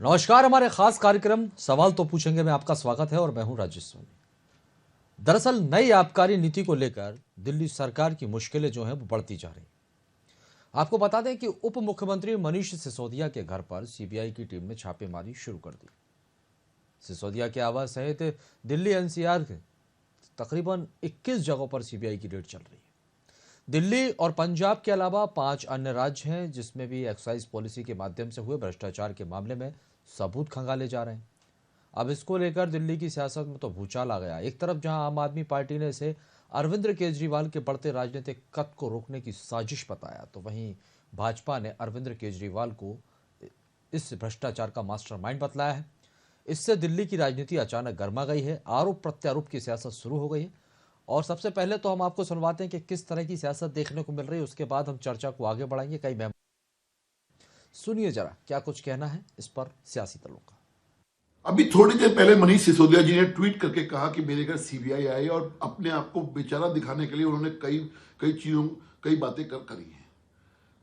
नमस्कार। हमारे खास कार्यक्रम सवाल तो पूछेंगे में आपका स्वागत है और मैं हूं राजेश स्वामी। दरअसल नई आबकारी नीति को लेकर दिल्ली सरकार की मुश्किलें जो हैं वो बढ़ती जा रही। आपको बता दें कि उप मुख्यमंत्री मनीष सिसोदिया के घर पर सीबीआई की टीम ने छापेमारी शुरू कर दी। सिसोदिया के आवास सहित दिल्ली एनसीआर के तकरीबन 21 जगहों पर सीबीआई की रेड चल रही है। दिल्ली और पंजाब के अलावा 5 अन्य राज्य हैं जिसमें भी एक्साइज पॉलिसी के माध्यम से हुए भ्रष्टाचार के मामले में सबूत खंगाले जा रहे हैं। अब इसको लेकर दिल्ली की सियासत में तो भूचाल आ गया। एक तरफ जहां आम आदमी पार्टी ने इसे अरविंद केजरीवाल के बढ़ते राजनीतिक कद को रोकने की साजिश बताया, तो वहीं भाजपा ने अरविंद केजरीवाल को इस भ्रष्टाचार का मास्टरमाइंड बतलाया है। इससे दिल्ली की राजनीति अचानक गर्मा गई है। आरोप प्रत्यारोप की सियासत शुरू हो गई है। और सबसे पहले तो हम आपको सुनवाते हैं कि किस तरह की सियासत देखने को मिल रही है, उसके बाद हम चर्चा को आगे बढ़ाएंगे। कई मेहमान सुनिए जरा क्या कुछ कहना है इस पर सियासी दलों का। अभी थोड़ी देर पहले मनीष सिसोदिया जी ने ट्वीट करके कहा कि मेरे घर सीबीआई आई और अपने आप को बेचारा दिखाने के लिए उन्होंने कई बातें करी हैं।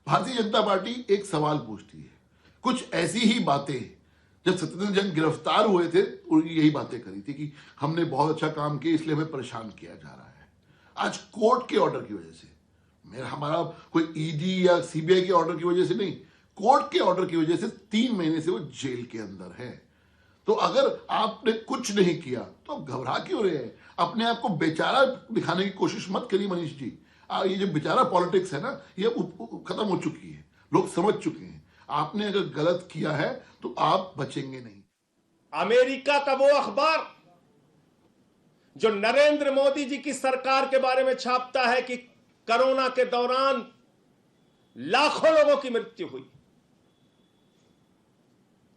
भारतीय जनता पार्टी एक सवाल पूछती है, कुछ ऐसी ही बातें जब सत्येंद्र जैन गिरफ्तार हुए थे यही बातें करी थी कि हमने बहुत अच्छा काम किया इसलिए हमें परेशान किया जा रहा है। आज कोर्ट के ऑर्डर की वजह से, हमारा कोई ईडी या सीबीआई के ऑर्डर की वजह से नहीं, कोर्ट के ऑर्डर की वजह से 3 महीने से वो जेल के अंदर है। तो अगर आपने कुछ नहीं किया तो आप घबरा क्यों रहे हैं? अपने आप को बेचारा दिखाने की कोशिश मत करिए मनीष जी। ये जो बेचारा पॉलिटिक्स है ना, ये खत्म हो चुकी है, लोग समझ चुके हैं। आपने अगर गलत किया है तो आप बचेंगे नहीं। अमेरिका का वो अखबार जो नरेंद्र मोदी जी की सरकार के बारे में छापता है कि कोरोना के दौरान लाखों लोगों की मृत्यु हुई,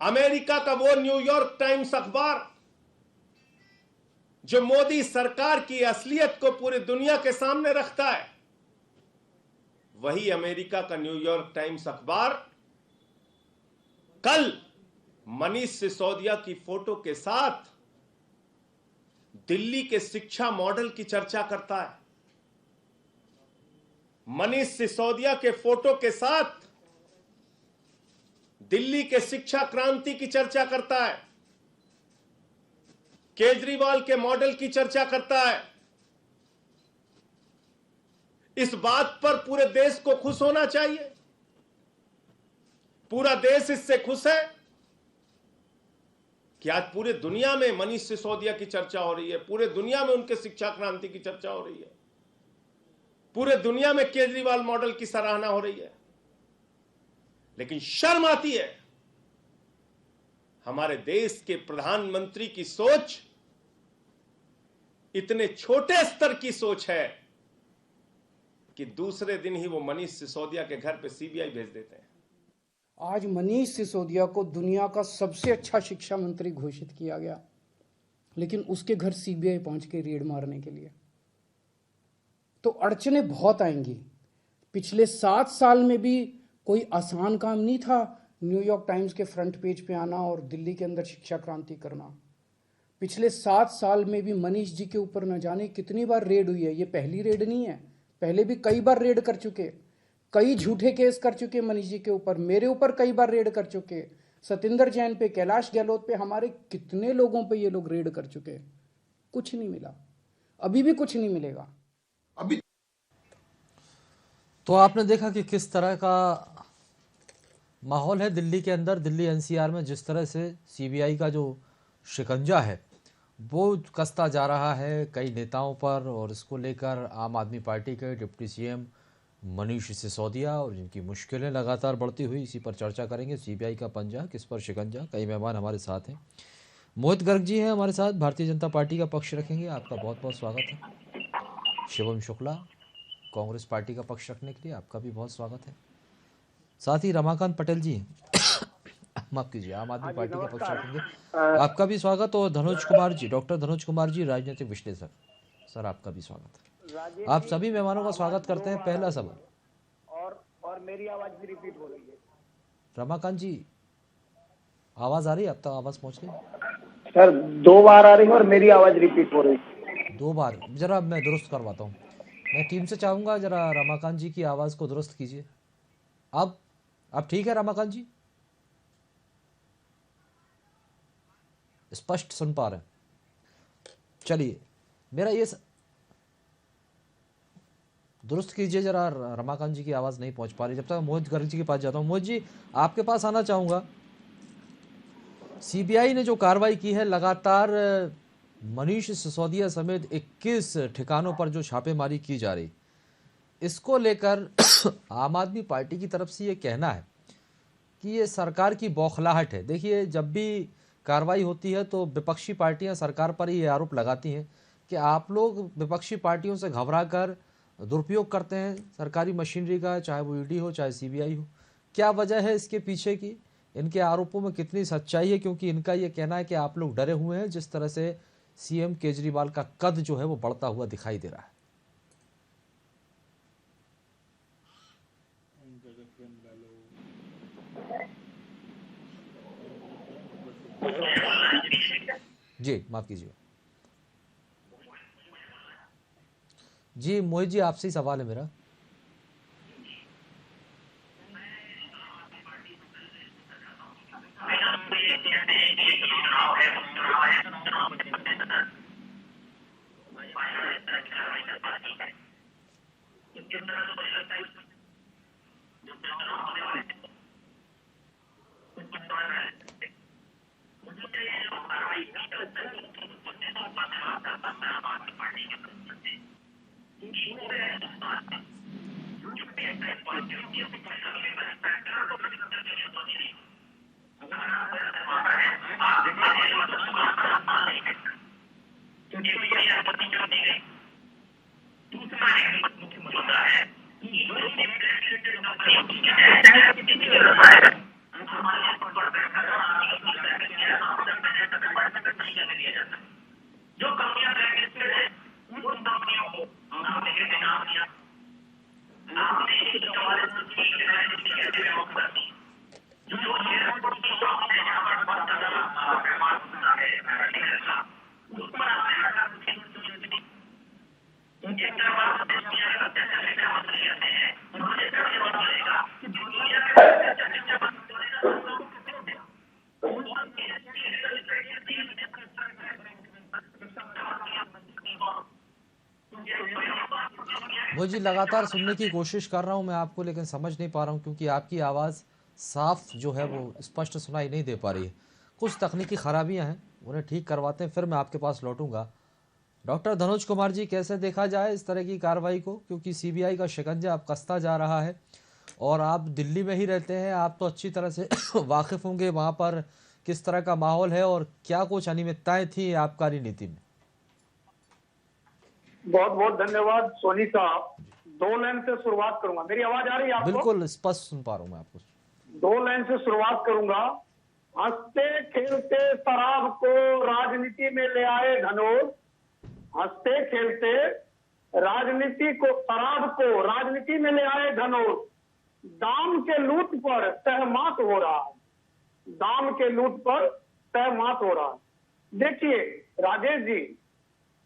अमेरिका का वो न्यूयॉर्क टाइम्स अखबार जो मोदी सरकार की असलियत को पूरी दुनिया के सामने रखता है, वही अमेरिका का न्यूयॉर्क टाइम्स अखबार कल मनीष सिसोदिया की फोटो के साथ दिल्ली के शिक्षा मॉडल की चर्चा करता है। मनीष सिसोदिया के फोटो के साथ दिल्ली के शिक्षा क्रांति की चर्चा करता है, केजरीवाल के मॉडल की चर्चा करता है। इस बात पर पूरे देश को खुश होना चाहिए। पूरा देश इससे खुश है कि आज पूरे दुनिया में मनीष सिसोदिया की चर्चा हो रही है, पूरे दुनिया में उनके शिक्षा क्रांति की चर्चा हो रही है, पूरे दुनिया में केजरीवाल मॉडल की सराहना हो रही है। लेकिन शर्म आती है, हमारे देश के प्रधानमंत्री की सोच इतने छोटे स्तर की सोच है कि दूसरे दिन ही वो मनीष सिसोदिया के घर पे सीबीआई भेज देते हैं। आज मनीष सिसोदिया को दुनिया का सबसे अच्छा शिक्षा मंत्री घोषित किया गया, लेकिन उसके घर सीबीआई पहुंच के रेड मारने के लिए। तो अड़चने बहुत आएंगी। पिछले 7 साल में भी कोई आसान काम नहीं था न्यूयॉर्क टाइम्स के फ्रंट पेज पे आना और दिल्ली के अंदर शिक्षा क्रांति करना। पिछले 7 साल में भी मनीष जी के ऊपर न जाने कितनी बार रेड हुई है। ये पहली रेड नहीं है, पहले भी कई बार रेड कर चुके, कई झूठे केस कर चुके मनीष जी के ऊपर, मेरे ऊपर कई बार रेड कर चुके, सत्येंद्र जैन पे, कैलाश गहलोत पे, हमारे कितने लोगों पे ये लोग रेड कर चुके। कुछ नहीं मिला, अभी भी कुछ नहीं मिलेगा। अभी तो आपने देखा कि किस तरह का माहौल है दिल्ली के अंदर। दिल्ली एनसीआर में जिस तरह से सीबीआई का जो शिकंजा है वो कसता जा रहा है कई नेताओं पर, और इसको लेकर आम आदमी पार्टी के डिप्टी सीएम मनीष सिसोदिया और जिनकी मुश्किलें लगातार बढ़ती हुई, इसी पर चर्चा करेंगे। सीबीआई का पंजा किस पर शिकंजा। कई मेहमान हमारे साथ हैं। मोहित गर्ग जी हैं हमारे साथ, भारतीय जनता पार्टी का पक्ष रखेंगे, आपका बहुत बहुत स्वागत है। शिवम शुक्ला, कांग्रेस पार्टी का पक्ष रखने के लिए आपका भी बहुत स्वागत है। साथ ही रमाकांत पटेल जी हैं, माफ कीजिए, आम आदमी पार्टी का पक्ष रखेंगे, आपका भी स्वागत। और धनोज कुमार जी, डॉक्टर धनोज कुमार जी, राजनीतिक विश्लेषक, सर आपका भी स्वागत है। आप सभी मेहमानों का स्वागत करते हैं। पहला सवाल, और मेरी आवाज भी रिपीट हो रही है। रमाकांत जी आवाज आ रही है? अब तक आवाज पहुंच गई? सर 2 बार आ रही है और मेरी आवाज रिपीट हो रही है। 2 बार? जरा मैं दुरुस्त करवाता हूँ। मैं टीम से चाहूंगा जरा रमाकांत जी की आवाज को दुरुस्त कीजिए। अब ठीक है रमाकांत जी? स्पष्ट सुन पा रहे हैं? चलिए, मेरा ये दुरुस्त कीजिए जरा, रमाकांत जी की आवाज़ नहीं पहुंच पा रही। जब तक मोहित गर्ग जी के पास जाता हूं। मोहित जी, आपके पास आना चाहूँगा। सीबीआई ने जो कार्रवाई की है, लगातार मनीष सिसोदिया समेत 21 ठिकानों पर जो छापेमारी की जा रही, इसको लेकर आम आदमी पार्टी की तरफ से ये कहना है कि ये सरकार की बौखलाहट है। देखिए, जब भी कार्रवाई होती है तो विपक्षी पार्टियां सरकार पर ये आरोप लगाती हैं कि आप लोग विपक्षी पार्टियों से घबरा कर दुरुपयोग करते हैं सरकारी मशीनरी का, चाहे वो ईडी हो चाहे सीबीआई हो। क्या वजह है इसके पीछे की? इनके आरोपों में कितनी सच्चाई है? क्योंकि इनका ये कहना है कि आप लोग डरे हुए हैं जिस तरह से सीएम केजरीवाल का कद जो है वो बढ़ता हुआ दिखाई दे रहा है। जी माफ कीजिए जी, मोहित जी आपसे ही सवाल है मेरा। मोहित जी, लगातार सुनने की कोशिश कर रहा हूं मैं आपको, लेकिन समझ नहीं पा रहा हूं क्योंकि आपकी आवाज़ साफ जो है वो स्पष्ट सुनाई नहीं दे पा रही है। कुछ तकनीकी खराबियां हैं, उन्हें ठीक करवाते हैं, फिर मैं आपके पास लौटूंगा। डॉक्टर धनोज कुमार जी, कैसे देखा जाए इस तरह की कार्रवाई को? क्योंकि सीबीआई का शिकंजा अब कसता जा रहा है और आप दिल्ली में ही रहते हैं, आप तो अच्छी तरह से वाकिफ होंगे वहां पर किस तरह का माहौल है और क्या कुछ अनियमितताएं थी आबकारी नीति में। बहुत बहुत धन्यवाद सोनी साहब। 2 लाइन से शुरुआत करूंगा। मेरी आवाज आ रही है आपको? बिल्कुल स्पष्ट सुन पा रहा हूं मैं आपको। 2 लाइन से शुरुआत करूंगा। हंसते खेलते शराब को राजनीति में ले आए धनोज। हंसते खेलते शराब को राजनीति में ले आए धनोज। दाम के लूट पर सहमत हो रहा है। दाम के लूट पर सहमत हो रहा है। देखिए राजेश जी,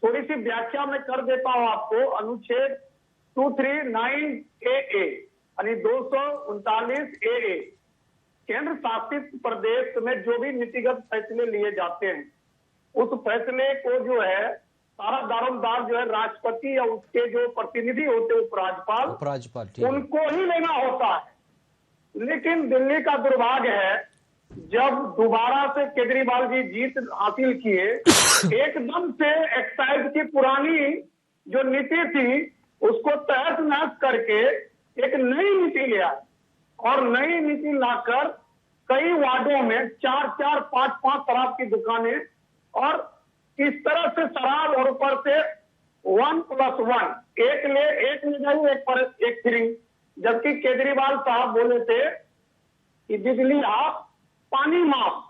थोड़ी सी व्याख्या मैं कर देता हूं आपको। अनुच्छेद 239 AA यानी 239 AA, केंद्र शासित प्रदेश में जो भी नीतिगत फैसले लिए जाते हैं उस फैसले को जो है सारा दारोमदार जो है राष्ट्रपति या उसके जो प्रतिनिधि होते हैं उपराज्यपाल, उनको ही लेना होता है। लेकिन दिल्ली का दुर्भाग्य है, जब दोबारा से केजरीवाल जी जीत हासिल किए, एकदम से एक्साइज की पुरानी जो नीति थी उसको तहस नहस करके एक नई नीति ले आए और नई नीति लाकर कई वार्डों में 4-4, 5-5 शराब की दुकानें और इस तरह से शराब और ऊपर से 1+1 एक ले जाइए एक फ्री। जबकि केजरीवाल साहब बोले थे कि बिजली आप पानी माफ।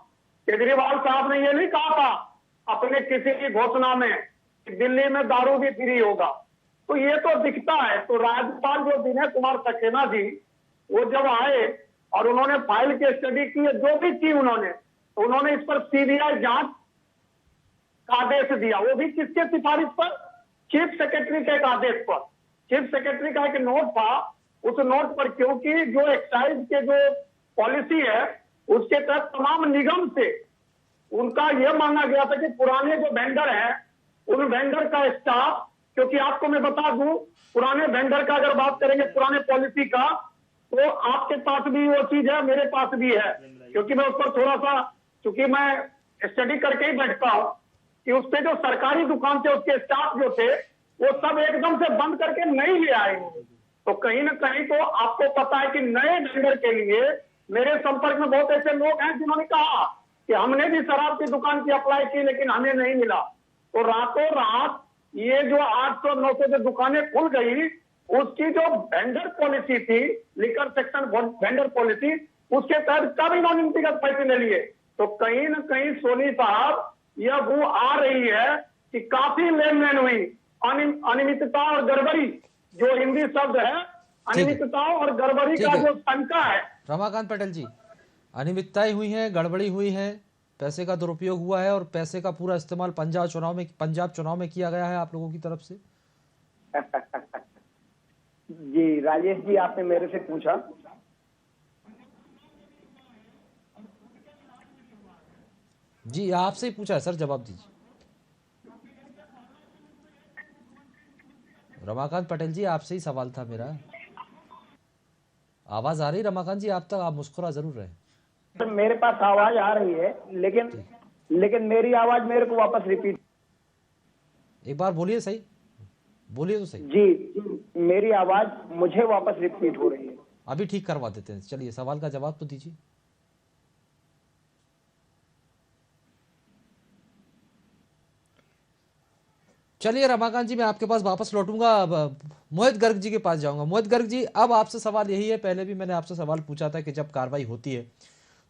केजरीवाल साहब ने यह नहीं कहा था अपने किसी की घोषणा में कि दिल्ली में दारू भी फ्री होगा। तो ये तो दिखता है। तो राज्यपाल जो विनय कुमार सक्सेना जी, वो जब आए और उन्होंने फाइल की स्टडी की, जो भी की उन्होंने, तो उन्होंने इस पर सीबीआई जांच का आदेश दिया। वो भी किसके सिफारिश पर? चीफ सेक्रेटरी के एक आदेश पर। चीफ सेक्रेटरी का एक नोट था, उस नोट पर, क्योंकि जो एक्साइज के जो पॉलिसी है उसके तहत तमाम निगम से उनका यह माना गया था कि पुराने जो वेंडर हैं उन वेंडर का स्टाफ, क्योंकि आपको मैं बता दूं, पुराने वेंडर का अगर बात करेंगे पुराने पॉलिसी का, तो आपके पास भी वो चीज है, मेरे पास भी है, क्योंकि मैं उस पर थोड़ा सा, क्योंकि मैं स्टडी करके ही बैठता हूं कि उस पे जो सरकारी दुकान थे उसके स्टाफ जो थे वो सब एकदम से बंद करके नहीं ले आए। तो कहीं ना कहीं तो आपको पता है कि नए वेंडर के लिए मेरे संपर्क में बहुत ऐसे लोग हैं जिन्होंने कहा कि हमने भी शराब की दुकान की अप्लाई की लेकिन हमें नहीं मिला। तो रातों रात ये जो 800-900 जो दुकानें खुल गई, उसकी जो वेंडर पॉलिसी थी, लिकर सेक्शन वेंडर पॉलिसी, उसके तहत कब इन्होंने व्यक्तिगत फैसले लिए। तो कहीं ना कहीं सोनी साहब यह वो आ रही है कि काफी लेन देन हुई, अनियमितता और गड़बड़ी, जो हिंदी शब्द है अनियमितता और गड़बड़ी का जो शंका है। रमाकांत पटेल जी, अनियमितताएं हुई हैं, गड़बड़ी हुई है, पैसे का दुरुपयोग हुआ है और पैसे का पूरा इस्तेमाल पंजाब चुनाव में किया गया है आप लोगों की तरफ से। जी राजेश जी, आपने मेरे से पूछा, जी आपसे ही पूछा है सर, जवाब दीजिए। रमाकांत पटेल जी, आपसे ही सवाल था मेरा। आवाज आ रही रमाकांत जी आप तक? आप मुस्कुरा जरूर रहे। तो मेरे पास आवाज आ रही है, लेकिन मेरी आवाज मेरे को वापस रिपीट। एक बार बोलिए, सही बोलिए तो सही। जी, मेरी आवाज मुझे वापस रिपीट हो रही है। अभी ठीक करवा देते हैं, चलिए सवाल का जवाब तो दीजिए। चलिए रमाकांत जी, मैं आपके पास वापस लौटूंगा, अब मोहित गर्ग जी के पास जाऊंगा। मोहित गर्ग जी, अब आपसे सवाल यही है, पहले भी मैंने आपसे सवाल पूछा था कि जब कार्रवाई होती है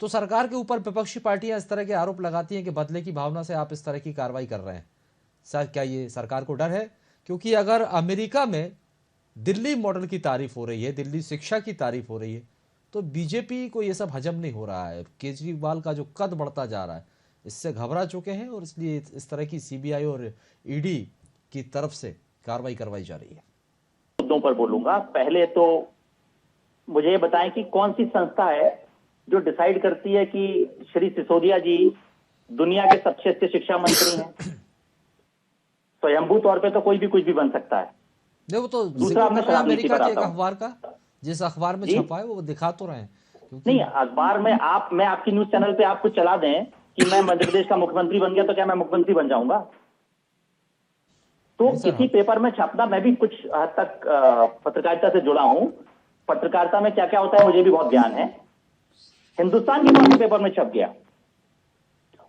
तो सरकार के ऊपर विपक्षी पार्टियां इस तरह के आरोप लगाती हैं कि बदले की भावना से आप इस तरह की कार्रवाई कर रहे हैं। सर, क्या ये सरकार को डर है? क्योंकि अगर अमेरिका में दिल्ली मॉडल की तारीफ हो रही है, दिल्ली शिक्षा की तारीफ हो रही है, तो बीजेपी को ये सब हजम नहीं हो रहा है। केजरीवाल का जो कद बढ़ता जा रहा है, इससे घबरा चुके हैं और इसलिए इस तरह की सीबीआई और ईडी की तरफ से कार्रवाई करवाई जा रही है। मुद्दों पर बोलूंगा। पहले तो मुझे ये बताएं कि कौन सी संस्था है जो डिसाइड करती है कि श्री सिसोदिया जी दुनिया के सबसे अच्छे शिक्षा मंत्री हैं। स्वयंभू तौर पे तो कोई भी कुछ भी बन सकता है। नहीं, वो तो दूसरा आपने शराब नीति अमेरिका के एक बताता हूं। अखबार का, जिस अखबार में छपा है वो दिखा तो रहे हैं। नहीं, अखबार में मैं आपकी न्यूज चैनल पे आपको चला दें कि मैं मध्य प्रदेश का मुख्यमंत्री बन गया तो क्या मैं मुख्यमंत्री बन जाऊंगा? तो किसी पेपर में छपना, मैं भी कुछ हद तक पत्रकारिता से जुड़ा हूं। पत्रकारिता में क्या क्या होता है मुझे भी बहुत ज्ञान है। हिंदुस्तान के कौन से पेपर में छप गया,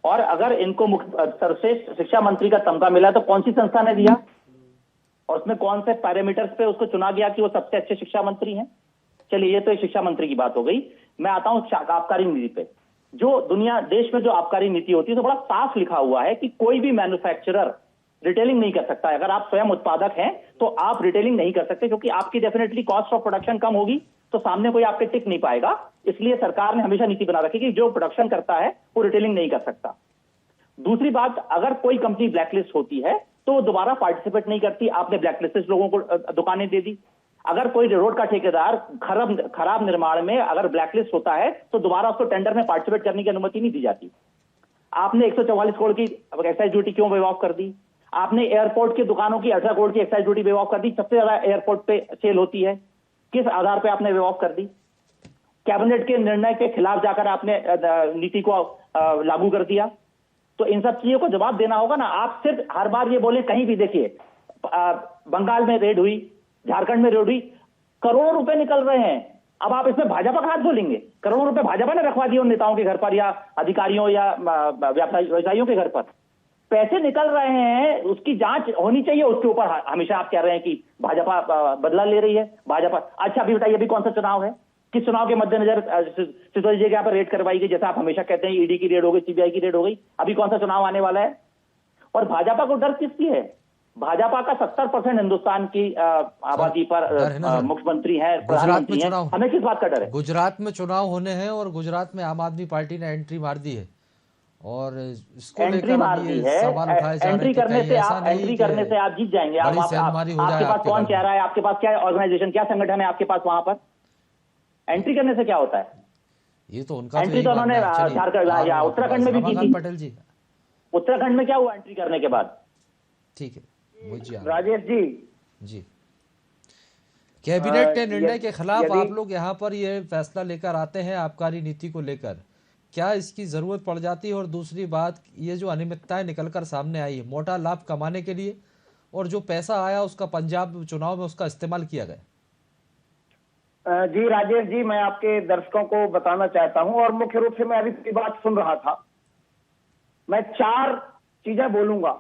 और अगर इनको सर्वश्रेष्ठ शिक्षा मंत्री का तमगा मिला तो कौन सी संस्था ने दिया, और उसमें कौन से पैरामीटर्स पे उसको चुना गया कि वो सबसे अच्छे शिक्षा मंत्री हैं। चलिए, ये तो शिक्षा मंत्री की बात हो गई। मैं आता हूं आबकारी नीति पे। जो देश में जो आबकारी नीति होती है तो बड़ा साफ लिखा हुआ है कि कोई भी मैन्युफैक्चरर रिटेलिंग नहीं कर सकता है। अगर आप स्वयं उत्पादक हैं तो आप रिटेलिंग नहीं कर सकते, क्योंकि आपकी डेफिनेटली कॉस्ट ऑफ प्रोडक्शन कम होगी, तो सामने कोई आपके टिक नहीं पाएगा। इसलिए सरकार ने हमेशा नीति बना रखी कि जो प्रोडक्शन करता है वो रिटेलिंग नहीं कर सकता। दूसरी बात, अगर कोई कंपनी ब्लैकलिस्ट होती है तो वो दोबारा पार्टिसिपेट नहीं करती। आपने ब्लैकलिस्टेड लोगों को दुकानें दे दी। अगर कोई रोड का ठेकेदार खराब निर्माण में अगर ब्लैकलिस्ट होता है तो दोबारा उसको टेंडर में पार्टिसिपेट करने की अनुमति नहीं दी जाती। आपने 144 करोड़ की एक्साइज ड्यूटी क्यों वेव ऑफ कर दी? आपने एयरपोर्ट की दुकानों की 18 करोड़ की एक्साइज ड्यूटी वेव ऑफ कर दी। सबसे ज्यादा एयरपोर्ट पे सेल होती है, किस आधार पे आपने वेव ऑफ कर दी? कैबिनेट के निर्णय के खिलाफ जाकर आपने नीति को लागू कर दिया। तो इन सब चीजों को जवाब देना होगा ना। आप सिर्फ हर बार ये बोले, कहीं भी देखिए, बंगाल में रेड हुई, झारखंड में रेड हुई, करोड़ों रुपए निकल रहे हैं। अब आप इसमें भाजपा का हाथ धोलेंगे? करोड़ों रुपए भाजपा ने रखवा दिए उन नेताओं के घर पर या अधिकारियों या व्यवसायियों के घर पर। पैसे निकल रहे हैं, उसकी जांच होनी चाहिए। उसके ऊपर हमेशा आप कह रहे हैं कि भाजपा बदला ले रही है, भाजपा। अच्छा, अभी बताइए, अभी कौन सा चुनाव है? किस चुनाव के मद्देनजर सिसोदिया जी के यहाँ पर रेड करवाई गई? जैसा आप हमेशा कहते हैं ईडी की रेड हो गई, सीबीआई की रेड हो गई। अभी कौन सा चुनाव आने वाला है? और भाजपा को डर किसकी है? भाजपा का 70% हिंदुस्तान की आबादी पर मुख्यमंत्री है, प्रधानमंत्री है। हमें किस बात का डर है? गुजरात में चुनाव होने हैं और गुजरात में आम आदमी पार्टी ने एंट्री मार दी है और इसको एंट्री मार दी है। एंट्री करने से आप जीत जाएंगे। आपके पास कौन कह रहा है? आपके पास क्या ऑर्गेनाइजेशन, क्या संगठन है आपके पास? वहां पर एंट्री करने से क्या होता है? ये तो उनका एंट्री यही तो उन्होंने मानना है। चलिए, झारखंड आ रहा या हूं उत्तराखंड में भी की रमाकांत थी। पटेल जी। उत्तराखंड में क्या हुआ एंट्री करने के बाद? ठीक है, मोहित जी आ रहे हैं। राजेश जी, जी, कैबिनेट के निर्णय के खिलाफ यदि आप लोग यहाँ पर ये फैसला लेकर आते हैं आबकारी नीति को लेकर, क्या इसकी जरूरत पड़ जाती है? और दूसरी बात, ये जो अनियमितताएं निकलकर सामने आई है मोटा लाभ कमाने के लिए, और जो पैसा आया उसका पंजाब चुनाव में उसका इस्तेमाल किया गया। जी राजेश जी, मैं आपके दर्शकों को बताना चाहता हूं, और मुख्य रूप से मैं अभी की बात सुन रहा था। मैं 4 चीजें बोलूंगा।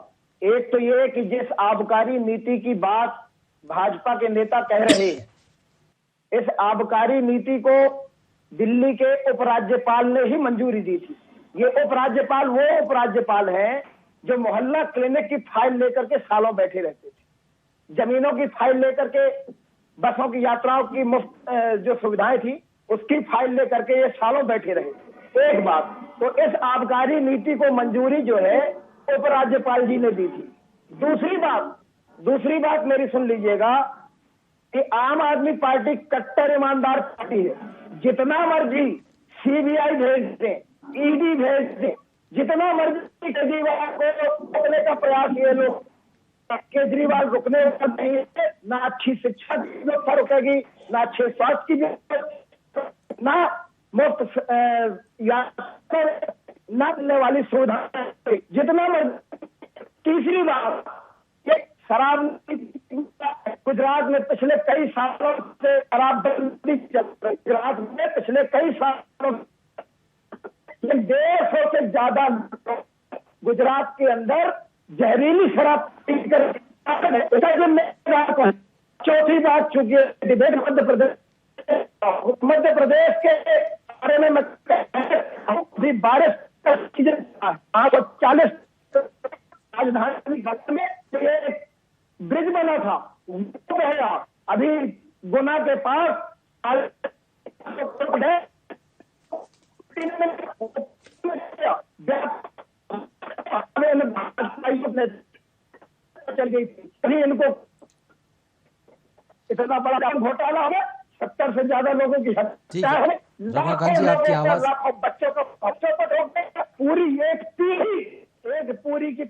एक तो ये कि जिस आबकारी नीति की बात भाजपा के नेता कह रहे हैं, इस आबकारी नीति को दिल्ली के उपराज्यपाल ने ही मंजूरी दी थी। ये उपराज्यपाल वो उपराज्यपाल हैं जो मोहल्ला क्लिनिक की फाइल लेकर के सालों बैठे रहते थे, जमीनों की फाइल लेकर के, बसों की यात्राओं की मुफ्त जो सुविधाएं थी उसकी फाइल लेकर के ये सालों बैठे रहे। एक बात तो इस आबकारी नीति को मंजूरी जो है उपराज्यपाल जी ने दी थी। दूसरी बात मेरी सुन लीजिएगा कि आम आदमी पार्टी कट्टर ईमानदार पार्टी है। जितना मर्जी सीबीआई भेज दें, ईडी भेज दें, जितना मर्जी केजरीवाल को रोकने का प्रयास ये लोग, केजरीवाल रुकने वाला नहीं है। ना अच्छी शिक्षा की व्यवस्था रुकेगी, ना अच्छे स्वास्थ्य की व्यवस्था, ना मुफ्त यात्रा, ना मिलने वाली सुविधाएं, जितना मर्जी। तीसरी बात, ये शराब गुजरात में पिछले कई सालों से शराबबंदी चल रही। गुजरात में पिछले कई सालों 150 से ज्यादा गुजरात के अंदर जहरीली शराब पीकर। चौथी बात, चूंकि डिबेट मध्य प्रदेश के बारे में अभी बारिश का सीजन 40 राजधानी में ब्रिज बना था, वो गया अभी गुना के पास चल गई थी। कहीं इनको इतना बड़ा घोटाला हो गया, 70 से ज्यादा लोगों की हत्या है, रमाकांत जी आपकी आवाज, लाखों बच्चों को पूरी एक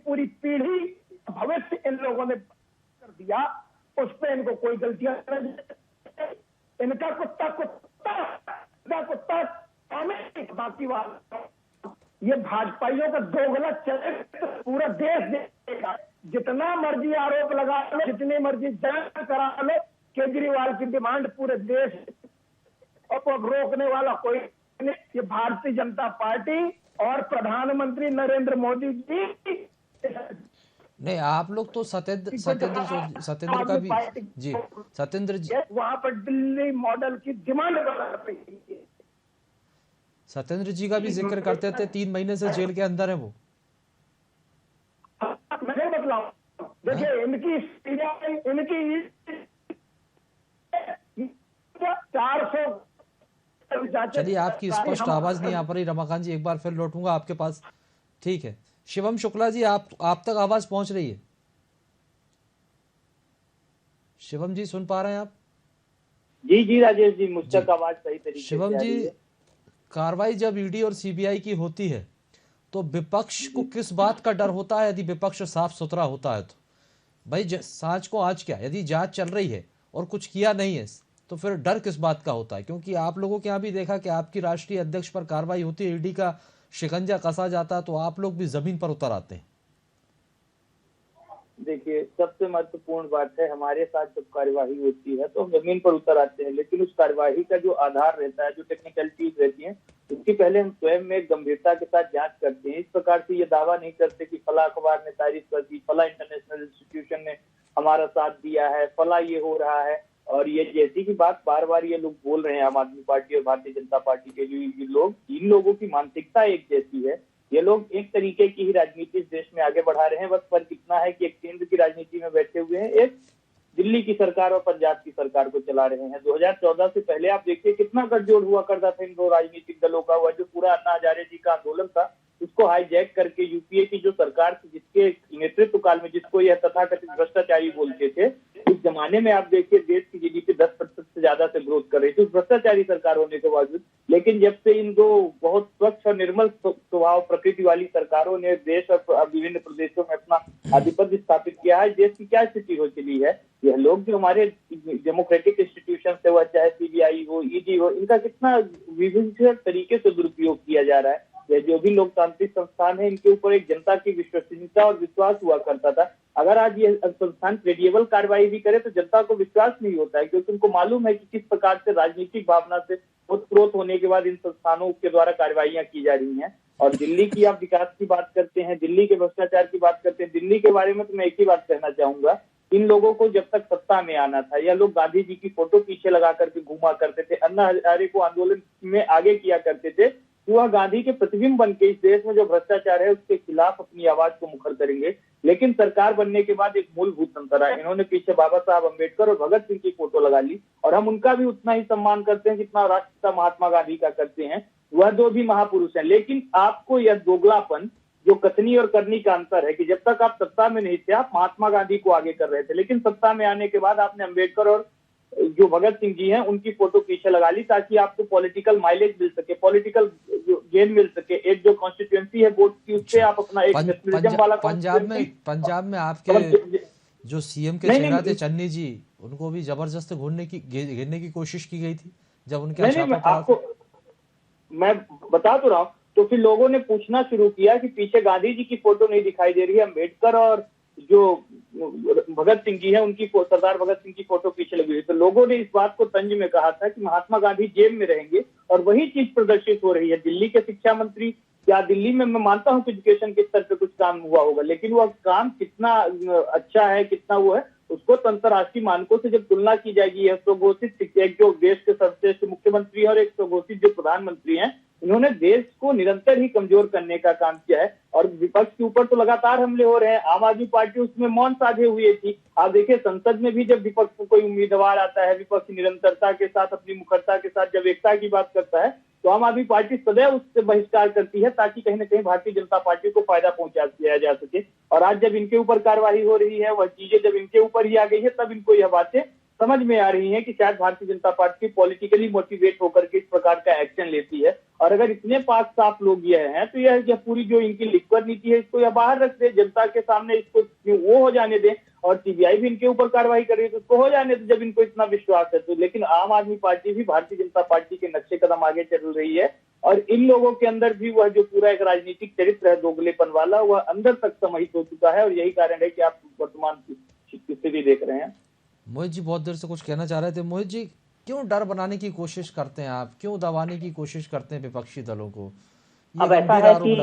पूरी पीढ़ी भविष्य इन लोगों ने कर दिया। उस पे इनको कोई गलतियां नहीं, इनका कुत्ता बाकी बात, ये भाजपाइयों का दोगला चरित्र पूरा देश देखेगा। जितना मर्जी आरोप लगा लो, जितनी मर्जी जांच करा लो, केजरीवाल की डिमांड पूरे देश को रोकने वाला कोई नहीं। ये भारतीय जनता पार्टी और प्रधानमंत्री नरेंद्र मोदी जी नहीं, आप लोग तो सत्येंद्र का भी, जी सत्येंद्र जी, वहां पर दिल्ली मॉडल की डिमांड कर रही है। सत्येंद्र जी का भी जिक्र करते थे, 3 महीने से जेल के अंदर है वो। मैं बतलाऊं, देखिए इनकी 400। चलिए, आपकी स्पष्ट आवाज नहीं आ पा रही रमाकांत जी, एक बार फिर लौटूंगा आपके पास। ठीक है, शिवम शुक्ला जी, आप तक आवाज पहुंच रही है? शिवम जी सुन पा रहे हैं आप? जी राजेश जी, मुझ तक आवाज सही तरीके से शिवम जी, कार्रवाई जब ईडी और सीबीआई की होती है तो विपक्ष को किस बात का डर होता है? यदि विपक्ष साफ सुथरा होता है तो भाई सांच को आज क्या, यदि जांच चल रही है और कुछ किया नहीं है तो फिर डर किस बात का होता है? क्योंकि आप लोगों के यहाँ भी देखा कि आपकी राष्ट्रीय अध्यक्ष पर कार्रवाई होती है, ईडी का शिकंजा कसा जाता है, तो आप लोग भी जमीन पर उतर आते हैं। देखिए, सबसे महत्वपूर्ण बात है, हमारे साथ जब कार्यवाही होती है तो हम जमीन पर उतर आते हैं, लेकिन उस कार्यवाही का जो आधार रहता है, जो टेक्निकलिटीज रहती हैं, उसकी पहले हम स्वयं में गंभीरता के साथ जांच करते हैं। इस प्रकार से ये दावा नहीं करते कि फला अखबार ने तारीफ कर दी, फला इंटरनेशनल इंस्टीट्यूशन ने हमारा साथ दिया है, फला ये हो रहा है। और ये जैसी की बात बार बार ये लोग बोल रहे हैं, आम आदमी पार्टी और भारतीय जनता पार्टी के जो लोग, इन लोगों की मानसिकता एक जैसी है। ये लोग एक तरीके की ही राजनीति इस देश में आगे बढ़ा रहे हैं। बस फर्क इतना है कि एक केंद्र की राजनीति में बैठे हुए हैं, एक दिल्ली की सरकार और पंजाब की सरकार को चला रहे हैं। 2014 से पहले आप देखिए कितना गठजोड़ हुआ करता था इन दो राजनीतिक दलों का। हुआ जो पूरा अन्ना हजारे जी का आंदोलन था, उसको हाईजैक करके यूपीए की जो सरकार थी, जिसके नेतृत्व काल में जिसको यह तथाकथित भ्रष्टाचारी बोलते थे, उस जमाने में आप देखिए देश की जीडीपी 10% से ज्यादा से ग्रोथ कर रही थी। उस भ्रष्टाचारी सरकार होने के बावजूद लेकिन जब से इन दो बहुत स्वच्छ और निर्मल स्वभाव प्रकृति वाली सरकारों ने देश और विभिन्न प्रदेशों में अपना आधिपत्य स्थापित किया है, देश की क्या स्थिति हो चली है। यह लोग जो हमारे डेमोक्रेटिक इंस्टीट्यूशन से हुआ, चाहे सीबीआई हो, ईडी हो, इनका कितना विभिन्न तरीके से दुरुपयोग किया जा रहा है। यह जो भी लोकतांत्रिक संस्थान है, इनके ऊपर एक जनता की विश्वसनीयता और विश्वास हुआ करता था। अगर आज ये संस्थान क्रेडिबल कार्रवाई भी करे तो जनता को विश्वास नहीं होता है, क्योंकि उनको मालूम है कि किस प्रकार से राजनीतिक भावना से उत्प्रोत होने के बाद इन संस्थानों के द्वारा कार्रवाइयां की जा रही हैं। और दिल्ली की आप विकास की बात करते हैं, दिल्ली के भ्रष्टाचार की बात करते हैं, दिल्ली के बारे में तो मैं एक ही बात कहना चाहूंगा, इन लोगों को जब तक सत्ता में आना था, यह लोग गांधी जी की फोटो पीछे लगा करके घूमा करते थे, अन्ना हजारे को आंदोलन में आगे किया करते थे, वह गांधी के प्रतिबिंब बन के इस देश में जो भ्रष्टाचार है उसके खिलाफ अपनी आवाज को मुखर करेंगे। लेकिन सरकार बनने के बाद एक मूलभूत अंतर है, इन्होंने पीछे बाबा साहब अम्बेडकर और भगत सिंह की फोटो लगा ली, और हम उनका भी उतना ही सम्मान करते हैं जितना राष्ट्रपिता महात्मा गांधी का करते हैं। वह दो भी महापुरुष हैं। लेकिन आपको यह दोगलापन, जो कथनी और करनी का अंतर है कि जब तक आप सत्ता में नहीं थे आप महात्मा गांधी को आगे कर रहे थे, लेकिन सत्ता में आने के बाद आपने अम्बेडकर और जो भगत सिंह जी हैं उनकी फोटो पीछे लगा ली, ताकि आपको पॉलिटिकल माइलेज मिल सके, पॉलिटिकल गेन मिल सके। एक जो कॉन्स्टिट्यूएंसी है वोट की, उससे आप अपना एक नेशनलिज्म वाला पंजाब में आपके जो सीएम के चेहरा थे चन्नी जी, उनको भी जबरदस्त घेरने की कोशिश की गई थी जब उनके आपको मैं बता तो रहा हूँ। तो फिर लोगों ने पूछना शुरू किया कि पीछे गांधी जी की फोटो नहीं दिखाई दे रही है, अम्बेडकर और जो भगत सिंह जी है उनकी, सरदार भगत सिंह की फोटो पीछे लगी हुई। तो लोगों ने इस बात को तंज में कहा था कि महात्मा गांधी जेल में रहेंगे, और वही चीज प्रदर्शित हो रही है। दिल्ली के शिक्षा मंत्री, या दिल्ली में मैं मानता हूं कि एजुकेशन के स्तर पे कुछ काम हुआ होगा, लेकिन वह काम कितना अच्छा है, कितना वो है, उसको अंतर्राष्ट्रीय मानकों से जब तुलना की जाएगी। यह स्वघोषित एक जो देश के सर्वश्रेष्ठ मुख्यमंत्री और एक स्वघोषित जो प्रधानमंत्री हैं, इन्होंने देश को निरंतर ही कमजोर करने का काम किया है। और विपक्ष के ऊपर तो लगातार हमले हो रहे हैं। आम आदमी पार्टी उसमें मौन साधे हुए थी। आप देखिए, संसद में भी जब विपक्ष को कोई उम्मीदवार आता है, विपक्ष निरंतरता के साथ, अपनी मुखरता के साथ जब एकता की बात करता है, तो आम आदमी पार्टी सदैव उससे बहिष्कार करती है, ताकि कहीं न कहीं भारतीय जनता पार्टी को फायदा पहुंचा दिया जा सके। और आज जब इनके ऊपर कार्रवाई हो रही है, वह चीजें जब इनके ऊपर ही आ गई है, तब इनको यह बातें समझ में आ रही है कि शायद Bharatiya Janata party politically motivate होकर के इस प्रकार का एक्शन लेती है। और अगर इतने पाक साफ लोग यह हैं, तो यह पूरी जो इनकी लिक्विड नीति है, इसको यह बाहर रख दे, जनता के सामने इसको वो हो जाने दें। और सीबीआई भी इनके ऊपर कार्रवाई कर रही है, तो उसको हो जाने दे जब इनको इतना विश्वास है तो। लेकिन आम आदमी पार्टी भी भारतीय जनता पार्टी के नक्शे कदम आगे चल रही है, और इन लोगों के अंदर भी वह जो पूरा एक राजनीतिक चरित्र है दोगलेपन वाला, वह अंदर तक समाहित हो चुका है। और यही कारण है कि आप वर्तमान स्थिति देख रहे हैं। मोहित जी बहुत देर से कुछ कहना चाह रहे थे। मोहित जी, क्यों डर बनाने की कोशिश करते हैं आप, क्यों दबाने की कोशिश करते हैं विपक्षी दलों को? अब ऐसा है कि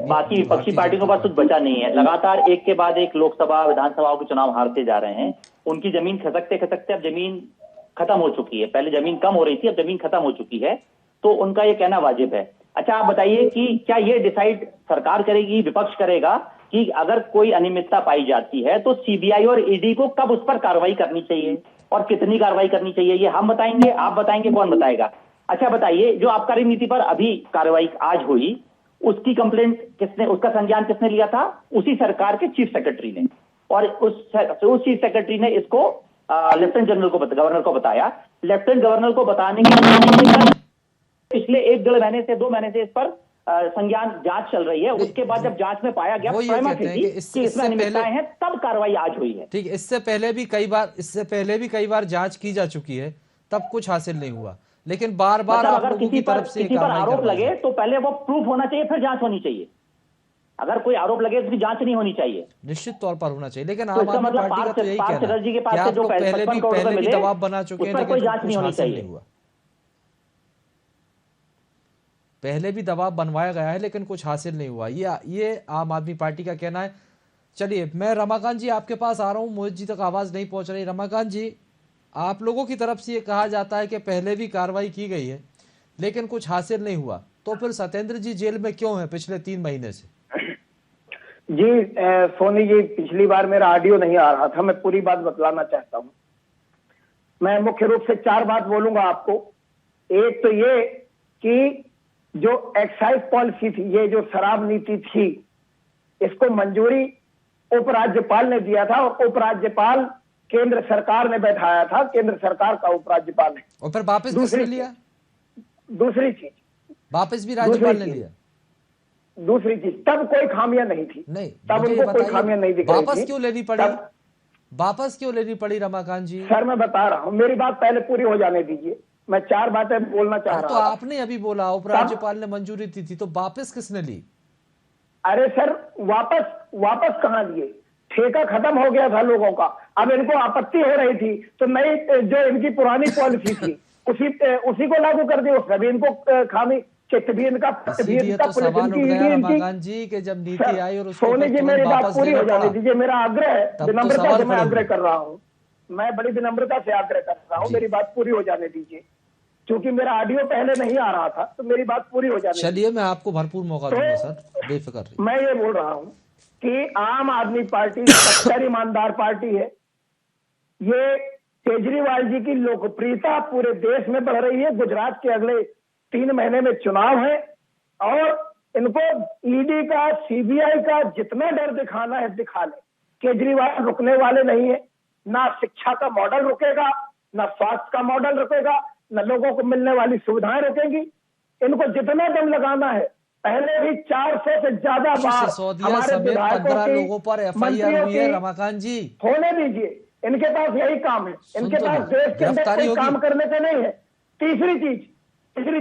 बाकी विपक्षी पार्टियों के पास कुछ बचा नहीं है, लगातार एक के बाद एक लोकसभा विधानसभाओं के चुनाव हारते जा रहे हैं। उनकी जमीन खसकते खसकते अब जमीन खत्म हो चुकी है। पहले जमीन कम हो रही थी, अब जमीन खत्म हो चुकी है, तो उनका ये कहना वाजिब है। अच्छा, आप बताइए कि क्या ये डिसाइड सरकार करेगी, विपक्ष करेगा कि अगर कोई अनियमितता पाई जाती है तो सीबीआई और ईडी को कब उस पर कार्रवाई करनी चाहिए और कितनी कार्रवाई करनी चाहिए? ये हम बताएंगे, आप बताएंगे, कौन बताएगा? अच्छा बताइए, जो आबकारी नीति पर अभी कार्रवाई आज हुई, उसकी कंप्लेंट किसने, उसका संज्ञान किसने लिया था? उसी सरकार के चीफ सेक्रेटरी ने। और उस चीफ सेक्रेटरी ने इसको लेफ्टिनेंट जनरल को, गवर्नर को बताया। लेफ्टिनेंट गवर्नर को बताने के पिछले 1-1.5 महीने से 2 महीने से इस पर संज्ञान जांच चल रही है। उसके बाद जब जांच में पाया गया कि इसमें अनियमितताएं हैं, तब कार्रवाई आज हुई है। ठीक, इससे पहले भी कई बार जांच की जा चुकी है, तब कुछ हासिल नहीं हुआ। लेकिन बार बार अगर किसी पर आरोप लगे तो पहले वो प्रूफ होना चाहिए, फिर जांच होनी चाहिए। अगर कोई आरोप लगे तो जांच नहीं होनी चाहिए, निश्चित तौर पर होना चाहिए। लेकिन आम आदमी पार्टी का तो यही कहना है कि आप लोग पहले भी दबाव बना चुके हैं, लेकिन जांच नहीं होनी चाहिए। पहले भी दबाव बनवाया गया है, लेकिन कुछ हासिल नहीं हुआ। ये आम आदमी पार्टी का कहना है। चलिए, मैं रमाकांत जी आपके पास आ रहा हूँ। मोहित जी तक आवाज नहीं पहुंच रही। रमाकांत जी, आप लोगों की तरफ से ये कहा जाता है कि पहले भी कार्रवाई की गई है, लेकिन कुछ हासिल नहीं हुआ, तो फिर सत्येंद्र जी जेल में क्यों है पिछले 3 महीने से? जी सोनी जी, पिछली बार मेरा ऑडियो नहीं आ रहा था, मैं पूरी बात बतलाना चाहता हूं। मैं मुख्य रूप से 4 बात बोलूंगा आपको। एक तो ये कि जो एक्साइज पॉलिसी थी, ये जो शराब नीति थी, इसको मंजूरी उपराज्यपाल ने दिया था, और उपराज्यपाल केंद्र सरकार ने बैठाया था, केंद्र सरकार का उपराज्यपाल है। और फिर वापस किसने लिया? दूसरी चीज, वापस भी राज्यपाल ने चीज। लिया? दूसरी चीज, तब कोई खामियां नहीं थी, नहीं, तब मुझे उनको कोई बताइए, खामियां नहीं दिख रही वापस थी। क्यों लेनी पड़ी? तब- वापस क्यों लेनी पड़ी रमाकांत जी? सर मैं बता रहा हूं, मेरी बात पहले पूरी हो जाने दीजिए, मैं 4 बातें बोलना चाह तो रहा था। आपने अभी बोला उपराज्यपाल ने मंजूरी दी थी, तो वापस किसने ली? अरे सर वापस कहां लिए? ठेका खत्म हो गया था लोगों का, अब इनको आपत्ति हो रही थी तो नई जो इनकी पुरानी पॉलिसी थी उसी को लागू कर दी। उसमें भी इनको खामी, चित्त भी इनका, पट भी इसीलिए इनका, तो पुलिस सवाल उठ इनकी, गया ईडी इनकी। रमाकांत जी कि जब नीति सर, आई और उसको सोनी जी तुरंत मेरी बात वापस पूरी हो लेना जाने पड़ा, दीजिए, मेरा आग्रह है, तब तो विनम्रता सवाल से मैं खड़े आग्रह हुए। कर रहा हूँ, मैं बड़ी विनम्रता से आग्रह कर रहा हूँ, जी। मेरी बात पूरी हो जाने दीजिए, क्योंकि मेरा ऑडियो पहले नहीं आ रहा था, तो मेरी बात पूरी हो जाने चलिए मैं आपको भरपूर मौका दूंगा सर, बेफिक्र रहिए। मैं ये बोल रहा हूं कि आम आदमी पार्टी सच्चर ईमानदार पार्टी है। ये केजरीवाल जी की लोकप्रियता पूरे देश में बढ़ रही है। गुजरात के अगले 3 महीने में चुनाव है और इनको ईडी का, सीबीआई का जितना डर दिखाना है दिखा ले, केजरीवाल रुकने वाले नहीं है। ना शिक्षा का मॉडल रुकेगा, ना स्वास्थ्य का मॉडल रुकेगा, न लोगों को मिलने वाली सुविधाएं रुकेंगी। इनको जितना दम लगाना है, पहले भी 400 से ज्यादा बार सिसोदिया हमारे समेत विधायकों 15 की, लोगों पर एफआईआर मंत्रियों हुई है की रमाकांत जी। होने दीजिए, इनके पास यही काम है, इनके तो पास लो, देश के अंदर गिरफ्तारी कोई काम होगी। करने का नहीं है। तीसरी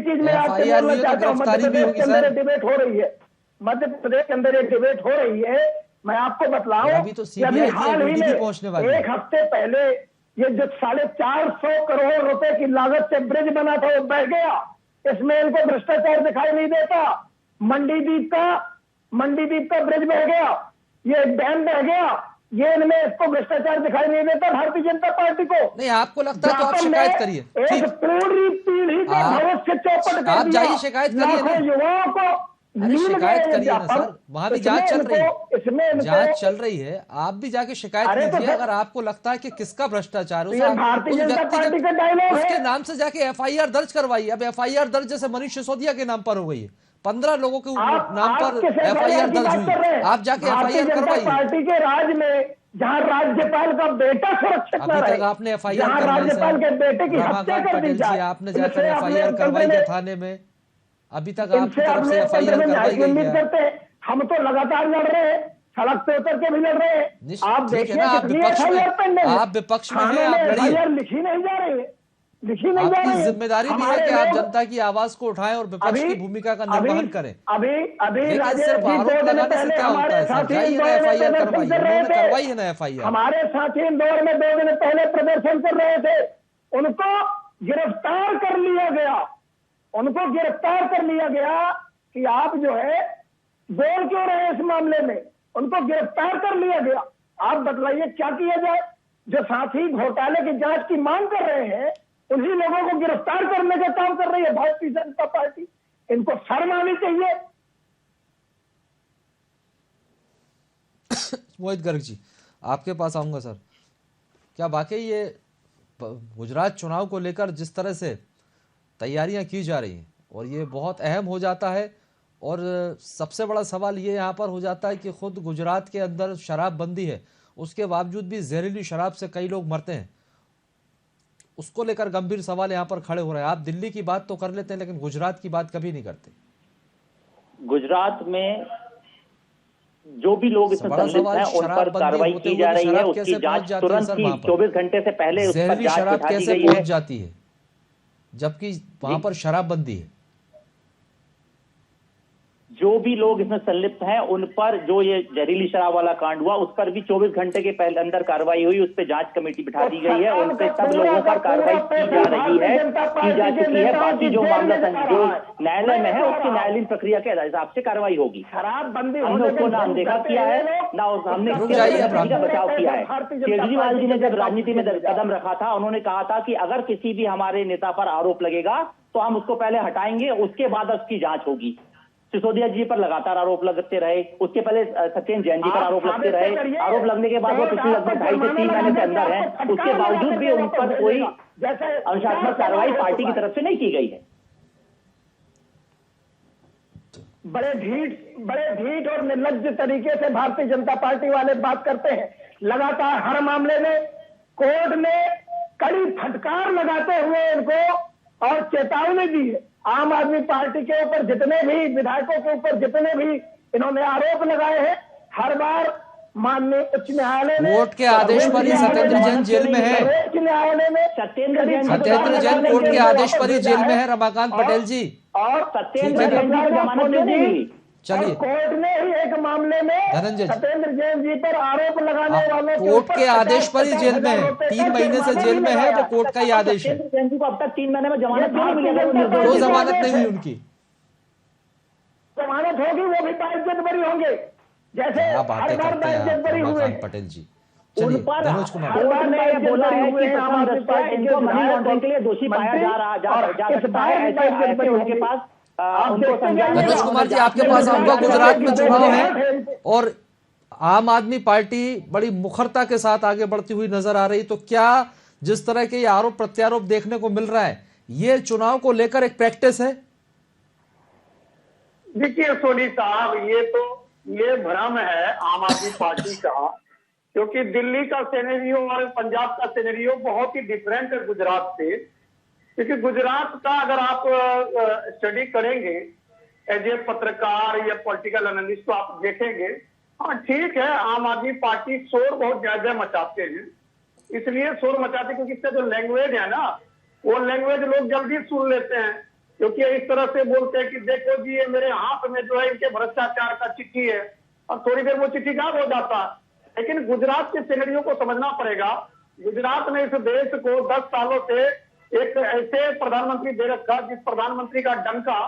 चीज मैं आपसे FIR बोलना हुई है तो चाहता हूँ, मध्य गिरफ्तारी भी प्रदेश होगी के अंदर सर। एक डिबेट हो रही है, मध्य प्रदेश के अंदर एक डिबेट हो रही है। मैं आपको बतलाऊं अभी तो कि अभी CBI की हाल ही ED भी में पहुंचने वाली है। 1 हफ्ते पहले ये जो 450 करोड़ रुपए की लागत से ब्रिज बना था वो बह गया। इसमें इनको भ्रष्टाचार दिखाई नहीं देता। मंडीदीप का ब्रिज बह गया, ये डैम बह गया, ये इनमें इसको भ्रष्टाचार दिखाई नहीं देता भारतीय जनता पार्टी को। नहीं, आपको लगता है तो आप जापान शिकायत में करिए, एक ठीक। पूरी पीढ़ी का आप- भविष्य चौपट कर आप दिया। जाइए, शिकायत करिए ना। लाखों युवाओं को अरे नील शिकायत गए करिए ना जापान। सर, वहां भी इसमें जांच चल रही इनको- इसमें है, इनको- जांच चल रही है, आप भी जाके शिकायत अरे तो कीजिए। सर- अगर आपको लगता है कि किसका भ्रष्टाचार तो ये भारतीय उस जनता व्यक्ति पार्टी का डायलॉग उसके है। नाम से जाके एफआईआर दर्ज करवाइए। अब एफआईआर दर्ज जैसे मनीष सिसोदिया के नाम पर हो गई है, 15 लोगों के नाम पर किस एफआईआर की दर्ज बात हुई कर रहे है, हैं? आप जाके भारतीय एफआईआर जनता करवाइए। पार्टी के राज में जहां राज्यपाल का बेटा सुरक्षित अभी न रहे, तक आपने एफआईआर जहां करवाई राज्यपाल के बेटे की हत्या रमाकांत कर दी पटेल जी, जाए, आपने जाकर इनसे आप एफआईआर करवाई लोकतंत्र है में- थाने में, अभी तक आपकी इनसे आप तरफ से लोकतंत्र एफआईआर में न्याय करवाई की गई उम्मीद है? करते हैं। हम तो लगातार लड़ रहे हैं, सड़क पे उतर के भी लड़ रहे हैं। आप ठीक है देखिए ना, आप कितनी विपक्ष में, एफआईआर पेंडिंग है। आप विपक्ष में थानों हैं, आप लड़िए। एफआईआर लिखी नहीं जा रही है, लिखी नहीं जा आपकी रही है। जिम्मेदारी भी है हमारे कि आप लोग- जनता की आवाज को उठाएं और विपक्ष की भूमिका का निर्वहन करें। अभी लेकिन राजेश सिर्फ जी आरोप 2 दिन लगाने से पहले क्या होता हमारे है सर? साथी जाइए ना इंदौर में एफआईआर प्रदर्शन करवाइए, कर रहे उन्होंने थे। करवाई है ना एफआईआर। हमारे साथी इंदौर में 2 दिन पहले प्रदर्शन कर रहे थे, उनको गिरफ्तार कर लिया गया। उनको गिरफ्तार कर लिया गया कि आप जो है बोल क्यों रहे हैं इस मामले में, उनको गिरफ्तार कर लिया गया। आप बतलाइए क्या किया जाए? जो साथी घोटाले की जांच की मांग कर रहे हैं, उन्हीं लोगों को गिरफ्तार करने का काम कर रही है भारतीय जनता पार्टी। इनको शर्म आनी चाहिए। मोहित गर्ग जी, आपके पास आऊंगा सर। क्या वाकई ये गुजरात चुनाव को लेकर जिस तरह से तैयारियां की जा रही हैं और ये बहुत अहम हो जाता है, और सबसे बड़ा सवाल ये यहाँ पर हो जाता है कि खुद गुजरात के अंदर शराबबंदी है, उसके बावजूद भी जहरीली शराब से कई लोग मरते हैं, उसको लेकर गंभीर सवाल यहाँ पर खड़े हो रहे हैं। आप दिल्ली की बात तो कर लेते हैं लेकिन गुजरात की बात कभी नहीं करते। गुजरात में जो भी लोग इसमें बड़ा संलिप्त सवाल हैं उन पर शराबबंदी कार्रवाई होते की हुए जा भी रही है। शराब उसकी कैसे पहुंच जांच जाती है तुरंत सर ही वहां पर? 24 घंटे से पहले उस पर जहरीली जांच शराब बिठा दी कैसे गई पहुंच है। जाती है जबकि वहां पर शराबबंदी है? जो भी लोग इसमें संलिप्त हैं उन पर, जो ये जहरीली शराब वाला कांड हुआ उस पर भी 24 घंटे के पहले अंदर कार्रवाई हुई, उस पर जांच कमेटी बिठा दी गई है। उन पे सब लोगों पर कार्रवाई की जा रही है, की जा चुकी है। बाकी जो मामला जो न्यायालय में है उसकी न्यायालयीन प्रक्रिया के हिसाब से कार्रवाई होगी। शराबबंदी हमने उसको ना अनदेखा किया है, ना हमने रुक उसके जाइए, प्रति का अब बचाव किया है। केजरीवाल जी ने जब राजनीति में कदम रखा था, उन्होंने कहा था कि अगर किसी भी हमारे नेता पर आरोप लगेगा तो हम उसको पहले हटाएंगे, उसके बाद उसकी जांच होगी। सिसोदिया जी पर लगातार आरोप लगते रहे, उसके पहले सत्येंद्र जैन जी पर आरोप लगते रहे। आरोप लगने के बाद वो पिछले लगभग 2.5 से 3 महीने से अंदर हैं, उसके बावजूद भी उन पर कोई अनुशासनात्मक कार्रवाई पार्टी की तरफ से नहीं की गई है। बड़े ढीठ और निर्लज्ज तरीके से भारतीय जनता पार्टी वाले बात करते हैं। लगातार हर मामले में कोर्ट ने कड़ी फटकार लगाते हुए इनको और चेतावनी दी है। आम आदमी पार्टी के ऊपर जितने भी विधायकों के ऊपर जितने भी इन्होंने आरोप लगाए हैं, हर बार माननीय उच्च न्यायालय ने कोर्ट के आदेश पर ही सत्येंद्र जैन जेल में है। सर्वोच्च न्यायालय ने सत्येंद्र जैन सत्येंद्र जैन कोर्ट के आदेश पर ही जेल में है रमाकांत पटेल जी। और सत्येंद्र जैन जी को जमानत क्यों नहीं मिली? चलिए, कोर्ट ने ही एक मामले में धनंजय सत्येंद्र जैन जी पर आरोप लगाने वालों कोर्ट के आदेश पर ही जेल में है, 3 महीने से जेल में है, वो कोर्ट का ही आदेश है। सत्येंद्र जैन जी को अब तक 3 महीने में जमानत क्यों नहीं मिली? कोई जमानत नहीं हुई उनकी। जमानत होगी वो भी बाइज्जत बरी होंगे, जैसे क्या हर बातें बार करते हैं बाइज्जत बरी हुए। रमाकांत पटेल जी। चलिए, मनोज कुमार, कोर्ट ने ये बोला है कि प्रथम दृष्टया इनको मनी लॉन्ड्रिंग के लिए दोषी पाया जा सकता है। ऐसे उनके पास उनको मनोज कुमार जी, आपके पास आऊंगा। गुजरात में चुनाव है और आम आदमी पार्टी बड़ी मुखरता के साथ आगे बढ़ती हुई नजर आ रही, तो क्या जिस तरह के ये आरोप प्रत्यारोप देखने को मिल रहा है, ये चुनाव को लेकर एक प्रैक्टिस है? देखिए सोनी साहब, ये भ्रम है आम आदमी पार्टी का, क्योंकि दिल्ली का सिनेरियो और पंजाब का सिनेरियो बहुत ही डिफरेंट है गुजरात से। क्योंकि गुजरात का अगर आप स्टडी करेंगे एज ए पत्रकार या पॉलिटिकल एनालिस्ट, तो आप देखेंगे, हाँ ठीक है, आम आदमी पार्टी शोर बहुत ज्यादा मचाते हैं। इसलिए शोर मचाते क्योंकि इसका जो लैंग्वेज है ना, वो लैंग्वेज लोग जल्दी सुन लेते हैं, क्योंकि इस तरह से बोलते हैं कि देखो जी ये मेरे हाथ में जो है इनके भ्रष्टाचार का चिट्ठी है, और थोड़ी देर वो चिट्ठी गायब हो जाता। लेकिन गुजरात के सिनेरियो को समझना पड़ेगा। गुजरात ने इस देश को 10 सालों से एक ऐसे प्रधानमंत्री दे रखा जिस प्रधानमंत्री का डंका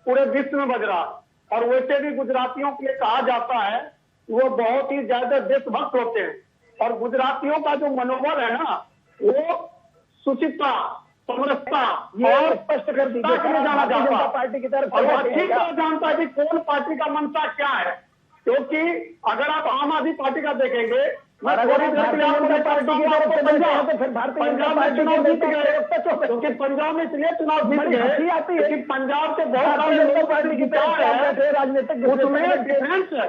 पूरे विश्व में बज रहा, और वैसे भी गुजरातियों के लिए कहा जाता है वो बहुत ही ज्यादा देशभक्त होते हैं। और गुजरातियों का जो मनोबल है ना, वो सुचिता, समरसता और स्पष्ट कर दी जाना जाता है पार्टी की तरफ, और वो अच्छी तरह जानता है कि कौन पार्टी का मंशा क्या है। क्योंकि अगर आप आम आदमी पार्टी का देखेंगे, भारतीय जनता पार्टी की तरफ से पंजाब, तो फिर भारतीय जनता पंजाब में पार्टी चुनाव के जीत गए, क्योंकि पंजाब में इसलिए चुनाव जीत गए क्योंकि पंजाब के बहुत सारे लोग पार्टी की तरफ से राजनीतिक उसमें डिफरेंस है।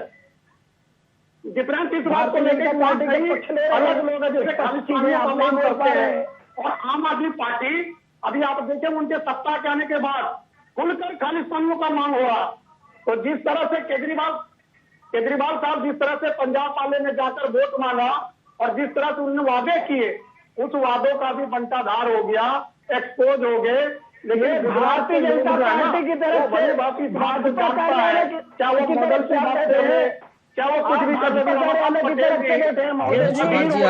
डिफरेंस इस बात को लेकर पार्टी के अलग लोग हैं, जैसे खाली चीजें आप मांग करते हैं, और आम आदमी पार्टी अभी आप देखें उनके सत्ता के आने के बाद खुलकर खालिस्तानियों का मांग हो रहा। तो जिस तरह से केजरीवाल साहब जिस तरह से पंजाब वाले ने जाकर वोट मांगा और जिस तरह से उन्होंने वादे किए, उस वादों का भी बंटाधार हो गया, एक्सपोज हो गए। लेकिन भारतीय जनता पार्टी की तरफ से वापिस बात जानता है, क्या वो मॉडल से बात करे, क्या वो कुछ भी कर जी,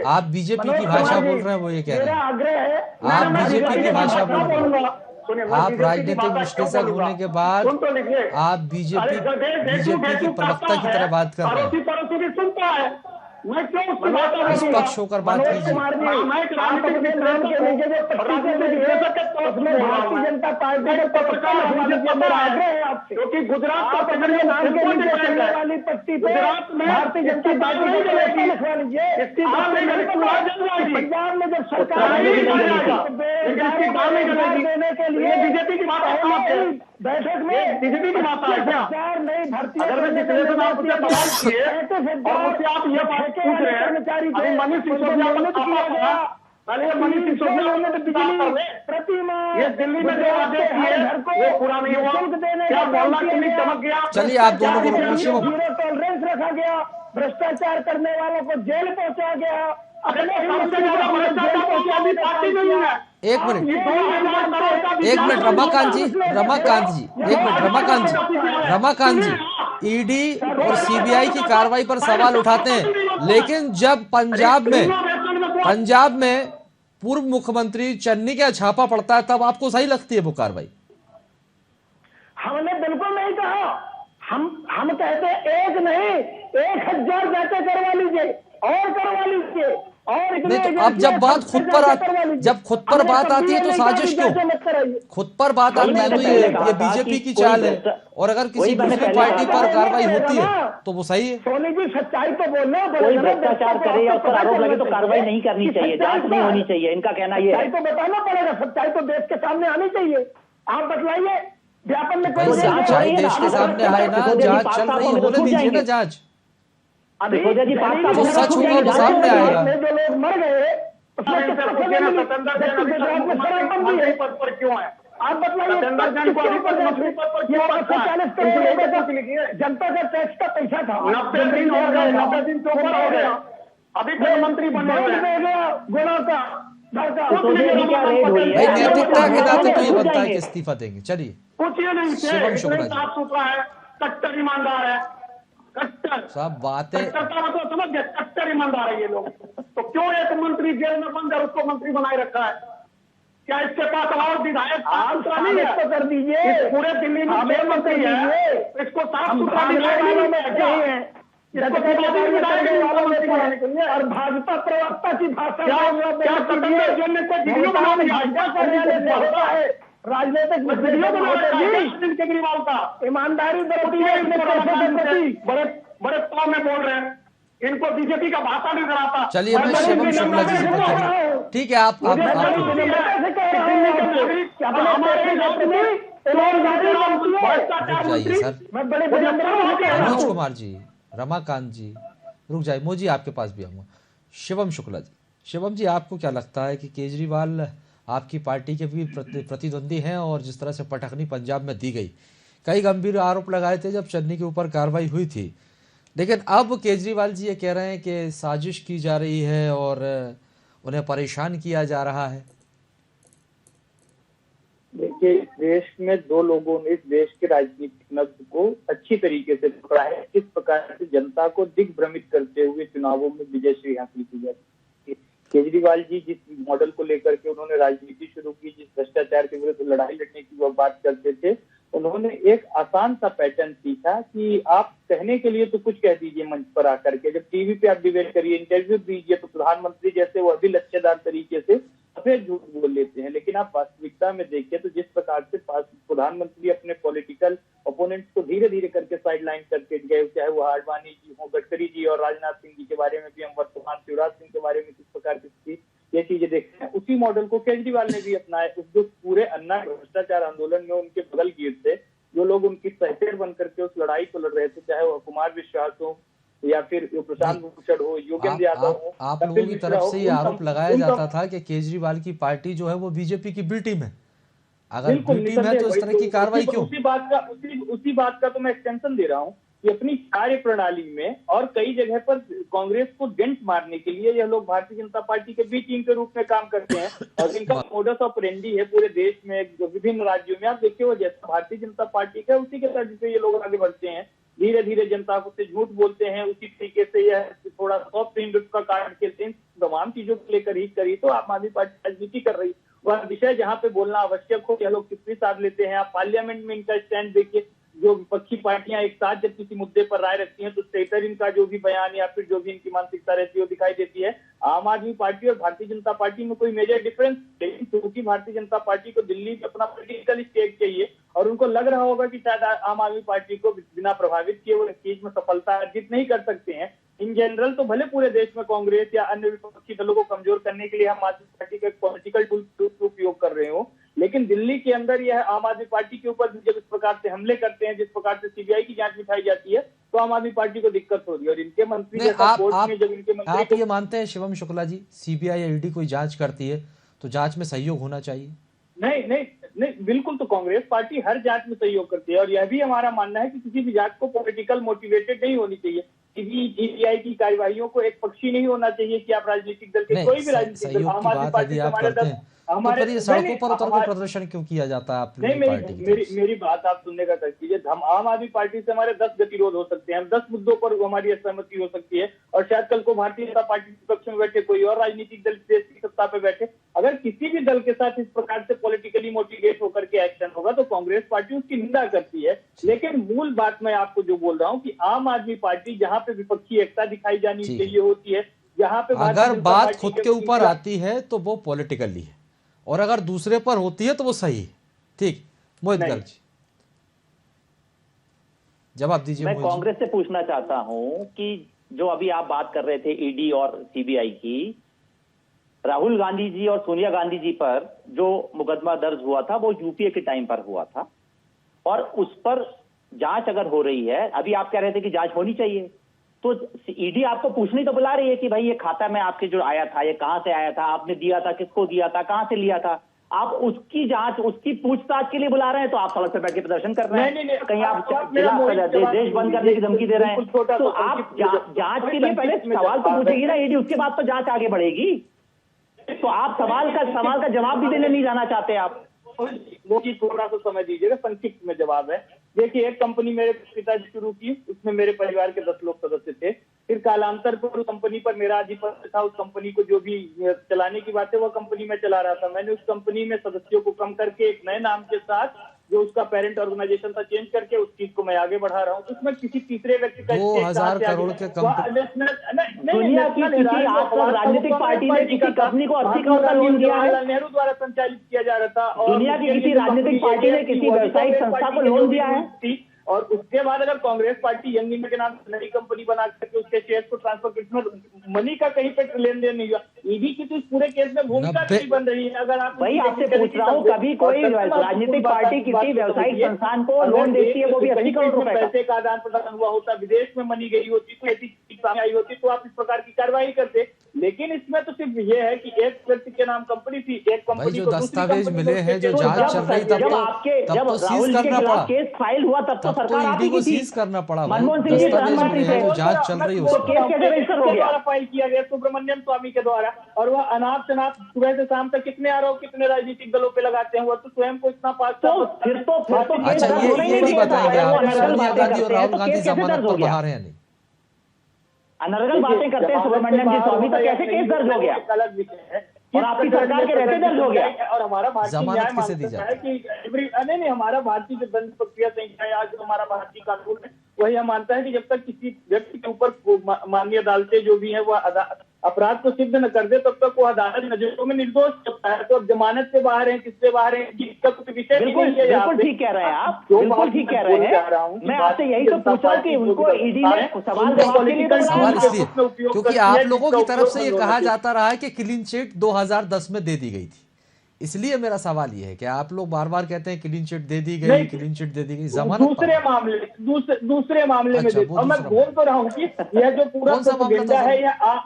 आप बीजेपी की भाषा बोल रहे हैं, वो ये कह रहे हैं आग्रह है, आप बीजेपी की भाषा बोल रहे हैं। आप राजनीतिक विश्लेषक होने के बाद आप बीजेपी की प्रवक्ता की तरह बात कर रहे हैं। पड़ोसी भी सुनता है, मैं क्यों उसकी बात निष्पक्ष होकर बात कीजिए। भारतीय जनता पार्टी के क्योंकि गुजरात का वाली पट्टी पे भारतीय जनता पार्टी लिखवा लीजिए। पंजाब में जब सरकार देने के लिए बीजेपी की बात बैठक में बीजेपी की बात है क्या? नई भर्ती अगर मैं विश्लेषण आपसे सवाल किए और मुझसे आप ये बात पूछ रहे हैं, अभी मनीष सिसोदिया को किया गया, पहले मनीष सिसोदिया ने बिजली प्रतिमाह ये दिल्ली में जो आदेश किए वो पूरा नहीं हुआ, क्या मोहल्ला क्लिनिक चमक गया? चलिए, आप दोनों को पूछिए। जीरो टॉलरेंस रखा गया, भ्रष्टाचार करने वालों को जेल पहुंचा गया। सबसे ज्यादा भ्रष्टाचार तो अभी पार्टी नहीं है। एक मिनट रमाकांत जी, रमाकांत जी, ईडी और सीबीआई की कार्रवाई पर सवाल उठाते हैं, लेकिन जब पंजाब में पूर्व मुख्यमंत्री चन्नी का छापा पड़ता है, तब आपको सही लगती है वो कार्रवाई? हमने बिल्कुल नहीं कहा, हम कहते हैं एक नहीं 1000 जांचें करवा लीजिए और करवा लीजिए। और नहीं तो अब जब बात खुद पर बात आती है तो साजिश क्यों? खुद पर बात आती है तो ये बीजेपी की चाल है, और अगर किसी दूसरी पार्टी पर कार्रवाई होती है तो वो सही है। सोनी जी सच्चाई तो बोलना, कोई भ्रष्टाचार करे या उस पर आरोप लगे तो कार्रवाई नहीं करनी चाहिए, जांच नहीं होनी चाहिए, इनका कहना ये है। तो बताना पड़ेगा, सच्चाई तो देश के सामने आनी चाहिए। आप बतलाइए, व्यापन में कोई सच्चाई देश के सामने आए ना, जांच चल रही है, होने दीजिए ना जांच। सिसोदिया जी जो सच होगा वो सामने आएगा। जो लोग मर गए पर क्यों है? आप बताइए सत्येंद्र जैन को अभी तक मंत्री पद पर क्यों रखा है? 40 करोड़ रुपए का जनता का टैक्स का पैसा था। 90 दिन हो गए, 90 दिन से ऊपर हो गया, अभी तक मंत्री बने हुए हैं। गुना का घर का सिसोदिया जी क्या रेड हुई है? भाई नैतिकता के नाते तो ये हो बनता है जाएंगे। कि इस्तीफा देंगे। चलिए पूछिए नहीं शिवम शुक्ला जी। साफ सुथरा है, कट्टर ईमानदार है, कट्टर सब बातें कट्टरता मतलब समझ गए, कट्टर ईमानदार है ये लोग। तो क्यों एक मंत्री जेल में बंद है उसको मंत्री बनाए रखा है? क्या इसके पास और विधायक साफ सुथरा नहीं है? तो कर दीजिए, इस पूरे दिल्ली में जेल मंत्री है, इसको साफ सुथरा विधायक नहीं है क्या? इसको विवादी विधायक नहीं वाला मंत्री बनाने के लिए। और भाजपा प्रवक्ता की भाषा क्या सत्येंद्र जैन ने कोई वीडियो बना दिया है? राजनीतिक वीडियो बना रखा है अरविंद केजरीवाल का। ईमानदारी बड़े बड़े तौर में बोल रहे हैं, इनको बीजेपी का भाषा नहीं कराता। चलिए मैं शिवम शुक्ला जी से पूछूंगा। ठीक है आप जाइए सर। मनोज कुमार जी, रमाकांत जी, रुक जाइए। मोजी आपके पास भी आऊंगा। शिवम शुक्ला जी, शिवम जी आपको क्या लगता है कि केजरीवाल आपकी पार्टी के भी प्रतिद्वंदी हैं और जिस तरह से पटखनी पंजाब में दी गई, कई गंभीर आरोप लगाए थे जब चन्नी के ऊपर कार्रवाई हुई थी, लेकिन अब केजरीवाल जी ये कह रहे हैं कि साजिश की जा रही है और उन्हें परेशान किया जा रहा है। देखिए, देश में दो लोगों ने इस देश के राजनीतिक नब्ज को अच्छी तरीके से पकड़ा है। किस प्रकार से जनता को दिग्भ्रमित करते हुए चुनावों में विजयश्री हासिल की जाती है। केजरीवाल जी जिस मॉडल को लेकर के उन्होंने राजनीति शुरू की, जिस भ्रष्टाचार के विरुद्ध लड़ाई लड़ने की वो बात करते थे, उन्होंने एक आसान सा पैटर्न सीखा कि आप कहने के लिए तो कुछ कह दीजिए मंच पर आकर के, जब टीवी पे आप डिबेट करिए, इंटरव्यू दीजिए, तो प्रधानमंत्री जैसे वो अभी लच्छेदार तरीके से सफेद झूठ बोल लेते हैं। लेकिन आप वास्तविकता में देखिए तो जिस प्रकार से प्रधानमंत्री अपने पॉलिटिकल ओपोनेंट्स को धीरे धीरे करके साइडलाइन करके गए, चाहे वो आडवाणी जी हो, गडकरी जी और राजनाथ सिंह जी के बारे में भी हम वर्तमान शिवराज सिंह के बारे में किस प्रकार की ये चीजें देखते हैं, उसी मॉडल को केजरीवाल ने भी अपनाया। उस जो पूरे अन्ना भ्रष्टाचार आंदोलन में उनके बगल गिर थे, जो लोग उनकी सहचर बन करके उस लड़ाई को लड़ रहे थे, चाहे वो कुमार विश्वास हो या फिर प्रशांत भूषण हो, योगेंद्र यादव हो, आप लोगों की तरफ से ये आरोप लगाया जाता था कि केजरीवाल की पार्टी जो है वो बीजेपी की बी टीम है। अगर बी टीम है तो इस तरह की कार्रवाई क्यों? उसी बात का तो मैं एक्सटेंशन दे रहा हूँ कि अपनी कार्य प्रणाली में और कई जगह पर कांग्रेस को डेंट मारने के लिए यह लोग भारतीय जनता पार्टी के बी टीम के रूप में काम करते हैं। और इनका मोडस ऑपरेंडी है पूरे देश में, विभिन्न राज्यों में। आप देखिए वो जैसा भारतीय जनता पार्टी का, उसी के तर्ज पे ये लोग आगे बढ़ते हैं, धीरे धीरे जनता को से झूठ बोलते हैं, उसी तरीके से यह थोड़ा सॉफ्ट हिंदुत्व का कार्ड खेलते हैं। तमाम चीजों को लेकर ही करी तो आम आदमी पार्टी राजनीति कर रही, वह विषय जहाँ पे बोलना आवश्यक हो यह लोग कितनी साथ लेते हैं। आप पार्लियामेंट में इनका स्टैंड देखिए, जो विपक्षी पार्टियां एक साथ जब किसी मुद्दे पर राय रखती हैं तो स्टेटर इनका जो भी बयान या फिर जो भी इनकी मानसिकता रहती है वो दिखाई देती है। आम आदमी पार्टी और भारतीय जनता पार्टी में कोई मेजर डिफरेंस, लेकिन क्योंकि भारतीय जनता पार्टी को दिल्ली में अपना पॉलिटिकल स्टेक चाहिए और उनको लग रहा होगा कि शायद आम आदमी पार्टी को बिना प्रभावित किए वो इस चीज में सफलता अर्जित नहीं कर सकते हैं। इन जनरल तो भले पूरे देश में कांग्रेस या अन्य विपक्षी दलों को कमजोर करने के लिए आम आदमी पार्टी का पॉलिटिकल टूल का उपयोग कर रहे हो, लेकिन दिल्ली के अंदर यह आम आदमी पार्टी के ऊपर जब इस प्रकार से हमले करते हैं, जिस प्रकार से सीबीआई की जांच बिठाई जाती है, तो आम आदमी पार्टी को दिक्कत हो रही है। और इनके मंत्री आप ये मानते हैं शिवम शुक्ला जी, सीबीआई ईडी कोई जांच करती है तो जांच में सहयोग होना चाहिए? नहीं, बिल्कुल। तो कांग्रेस पार्टी हर जांच में सहयोग करती है और यह भी हमारा मानना है कि किसी भी जांच को पॉलिटिकल मोटिवेटेड नहीं होनी चाहिए। सीबीआई की कार्यवाहियों को एक पक्षी नहीं होना चाहिए कि आप राजनीतिक दल के कोई भी राजनीतिक दल, आम आदमी पार्टी हमारे तो सड़कों पर उतर के प्रदर्शन क्यों किया जाता है अपनी पार्टी की? मेरी बात आप सुनने का कर कीजिए। हम आम आदमी पार्टी से हमारे 10 गतिरोध हो सकते हैं, हम 10 मुद्दों पर हमारी असहमति हो सकती है और शायद कल को भारतीय जनता पार्टी विपक्ष में बैठे कोई और राजनीतिक दल देश की सत्ता पे बैठे, अगर किसी भी दल के साथ इस प्रकार से पॉलिटिकली मोटिवेट होकर के एक्शन होगा तो कांग्रेस पार्टी उसकी निंदा करती है। लेकिन मूल बात मैं आपको जो बोल रहा हूँ कि आम आदमी पार्टी जहाँ पे विपक्षी एकता दिखाई जानी चाहिए होती है, जहाँ पे अगर बात खुद के ऊपर आती है तो वो पॉलिटिकली है और अगर दूसरे पर होती है तो वो सही है। ठीक, मोहित गर्ग जी जवाब दीजिए। मैं कांग्रेस से पूछना चाहता हूं कि जो अभी आप बात कर रहे थे ईडी और सीबीआई की, राहुल गांधी जी और सोनिया गांधी जी पर जो मुकदमा दर्ज हुआ था वो यूपीए के टाइम पर हुआ था और उस पर जांच अगर हो रही है, अभी आप कह रहे थे कि जांच होनी चाहिए, तो ईडी आपको पूछने तो बुला रही है कि भाई ये खाता में आपके जो आया था ये कहां से आया था, आपने दिया था, किसको दिया था, कहां से लिया था। आप उसकी जांच, उसकी पूछताछ के लिए बुला रहे हैं, तो आप सड़क पर बैठ के प्रदर्शन कर रहे हैं। नहीं, कहीं आप मेरा देश बंद करने की धमकी दे रहे हैं। तो आप जांच के लिए पहले सवाल तो पूछेगी ना ईडी, उसके बाद तो जांच आगे बढ़ेगी। तो आप सवाल का जवाब भी देने नहीं जाना चाहते आप। वो चीज थोड़ा सा समय दीजिएगा, संक्षिप्त में जवाब है। देखिए, एक कंपनी मेरे पिताजी शुरू की, उसमें मेरे परिवार के 10 लोग सदस्य थे। फिर कालांतर पर उस कंपनी पर मेरा आधिपत्य था। उस कंपनी को जो भी चलाने की बात है, वह कंपनी में चला रहा था। मैंने उस कंपनी में सदस्यों को कम करके एक नए नाम के साथ जो उसका पेरेंट ऑर्गेनाइजेशन था चेंज करके उस चीज को मैं आगे बढ़ा रहा हूँ। उसमें किसी तीसरे व्यक्ति का 2000 करोड़ के दुनिया की किसी आज तक राजनीतिक पार्टी ने किसी कंपनी को 80 करोड़ का लोन दिया है? नेहरू द्वारा संचालित किया जा रहा था। और दुनिया की किसी राजनीतिक पार्टी ने किसी व्यावसायिक संस्था को लोन दिया है? और उसके बाद अगर कांग्रेस पार्टी यंग इंडिया के नाम से नई कंपनी बना करके उसके शेयर को ट्रांसफर करके मनी का कहीं पे लेन देन नहीं हुआ। ईडी की तो इस पूरे केस में भूमिका नहीं बन रही है। अगर आप वही आपसे पूछ रहा हूँ, कभी कोई राजनीतिक पार्टी किसी व्यवसायिक संस्थान को लोन देती है, वो भी 80 करोड़ रुपए का? पैसे का आदान प्रदान हुआ होता, विदेश में मनी गई होती, तो ऐसी चीज सामने आई होती, तो आप इस प्रकार की कार्रवाई करते। लेकिन इसमें तो सिर्फ ये है कि एक व्यक्ति के नाम कंपनी थी, एक कंपनी जो दस्तावेज मिले हैं, जो जांच चल रही, तब तो सीज करना पड़ा। केस फाइल हुआ तब तो सरकार ईडी को सीज करना पड़ा। मनमोहन सिंह जी प्रधानमंत्री थे, जांच चल रही है, तो केस कैसे रजिस्टर हो गया? फाइल किया गया सुब्रमण्यम स्वामी के द्वारा, और वह अनाप शनाप सुबह से शाम तक कितने आरोप कितने राजनीतिक दलों पे लगाते हैं। वह तो स्वयं को इतना पास फिर तो अच्छा, ये नहीं बताएंगे आप सोनिया गांधी और राहुल गांधी जमानत पर बाहर है या नहीं? अनर्गल बातें करते हैं सुब्रमण्यम जी स्वामी, तो कैसे केस दर्ज हो गया? अलग विषय है और आपकी सरकार के रहते दर्ज हो गया। और हमारा भारतीय जमानत न्याय किसे दी मानता जाती है कि नहीं, हमारा भारतीय जो दंड प्रक्रिया संहिता है, आज जो हमारा भारतीय कानून है, वही हम मानता है कि जब तक किसी व्यक्ति के ऊपर माननीय अदालतें जो भी है वह अपराध को सिद्ध न कर दे, तब तक वो अदालत नजरों में निर्दोष चलता है। तो अब जमानत से बाहर है, किससे बाहर है, इसका कुछ विषय बिल्कुल ठीक कह रहे हैं आप, बिल्कुल ठीक कह रहे हैं। मैं आपसे यही तो पूछ रहा हूँ कि उनको ईडी ने सवाल जवाब के लिए सवाल इसलिए क्योंकि आप लोगों की तरफ से ये कहा जाता रहा है कि क्लीन चिट 2010 में दे दी गई थी। इसलिए मेरा सवाल ये है कि आप लोग बार बार कहते हैं क्लीन चिट दे दी गई, क्लीन चिट दे दी गई, जमानत दूसरे मामले में और मैं बोल तो रहा हूँ कि यह जो पूरा प्रोपेगेंडा है, यह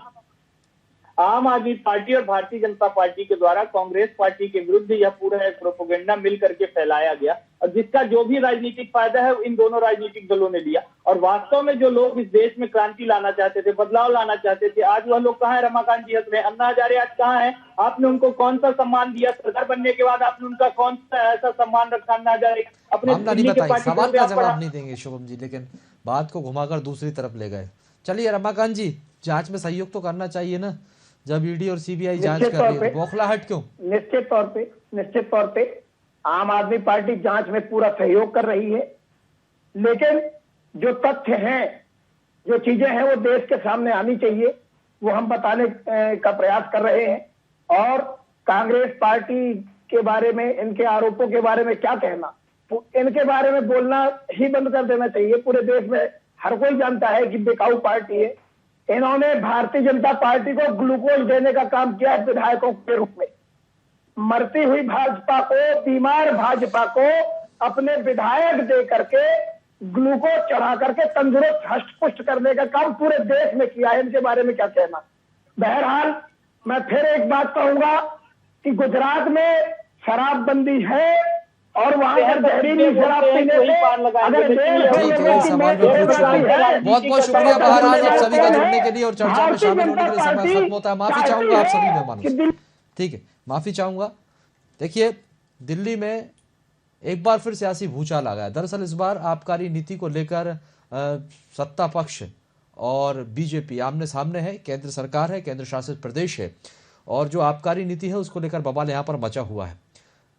आम आदमी पार्टी और भारतीय जनता पार्टी के द्वारा कांग्रेस पार्टी के विरुद्ध यह पूरा एक प्रोपेगेंडा मिल करके फैलाया गया, और जिसका जो भी राजनीतिक फायदा है इन दोनों राजनीतिक दलों ने लिया। और वास्तव में जो लोग इस देश में क्रांति लाना चाहते थे, बदलाव लाना चाहते थे, आज वह लोग कहाँ है? रमाकांत जी हंस रहे हैं। अन्ना हजारे आज कहाँ है? आपने उनको कौन सा सम्मान दिया? सरकार बनने के बाद आपने उनका कौन सा ऐसा सम्मान रखा? अन्ना हजारे अपने सवाल का जवाब नहीं देंगे शुभम जी, लेकिन बात को घुमाकर दूसरी तरफ ले गए। चलिए रमाकांत जी, जांच में सहयोग तो करना चाहिए ना, जब ईडी और सीबीआई जांच कर रही है, बौखलाहट क्यों? निश्चित तौर पे आम आदमी पार्टी जांच में पूरा सहयोग कर रही है, लेकिन जो तथ्य हैं, जो चीजें हैं, वो देश के सामने आनी चाहिए, वो हम बताने का प्रयास कर रहे हैं। और कांग्रेस पार्टी के बारे में, इनके आरोपों के बारे में क्या कहना, इनके बारे में बोलना ही बंद कर देना चाहिए। पूरे देश में हर कोई जानता है कि बिकाऊ पार्टी है। इन्होंने भारतीय जनता पार्टी को ग्लूकोज देने का काम किया है विधायकों के रूप में। मरती हुई भाजपा को, बीमार भाजपा को अपने विधायक दे करके ग्लूकोज चढ़ा करके तंदुरुस्त हष्ट पुष्ट करने का काम पूरे देश में किया है। इनके बारे में क्या कहना। बहरहाल मैं फिर एक बात कहूंगा कि गुजरात में शराबबंदी है और वहां पर जहरीली शराब पीने से अगर बहुत बहुत शुक्रिया महाराज आप सभी का जुड़ने के लिए और चर्चा में शामिल होने के लिए। समय खत्म होता है, माफी चाहूंगा आप सभी मेहमानों से, ठीक है, माफी चाहूंगा। देखिए, दिल्ली में एक बार फिर सियासी भूचाल आ गया। दरअसल इस बार आबकारी नीति को लेकर सत्ता पक्ष और बीजेपी आमने सामने है। केंद्र सरकार है, केंद्र शासित प्रदेश है, और जो आबकारी नीति है उसको लेकर बवाल यहाँ पर मचा हुआ है।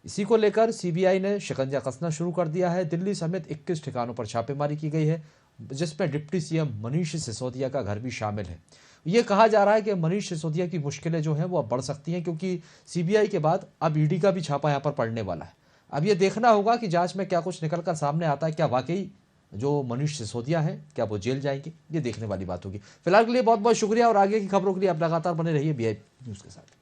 इसी को लेकर सीबीआई ने शिकंजा कसना शुरू कर दिया है। दिल्ली समेत 21 ठिकानों पर छापेमारी की गई है, जिसमें डिप्टी सीएम मनीष सिसोदिया का घर भी शामिल है। ये कहा जा रहा है कि मनीष सिसोदिया की मुश्किलें जो हैं वो अब बढ़ सकती हैं, क्योंकि सीबीआई के बाद अब ईडी का भी छापा यहाँ पर पड़ने वाला है। अब ये देखना होगा कि जांच में क्या कुछ निकलकर सामने आता है। क्या वाकई जो मनीष सिसोदिया हैं क्या वो जेल जाएंगे, ये देखने वाली बात होगी। फिलहाल के लिए बहुत बहुत शुक्रिया, और आगे की खबरों के लिए आप लगातार बने रहिए BI न्यूज़ के साथ।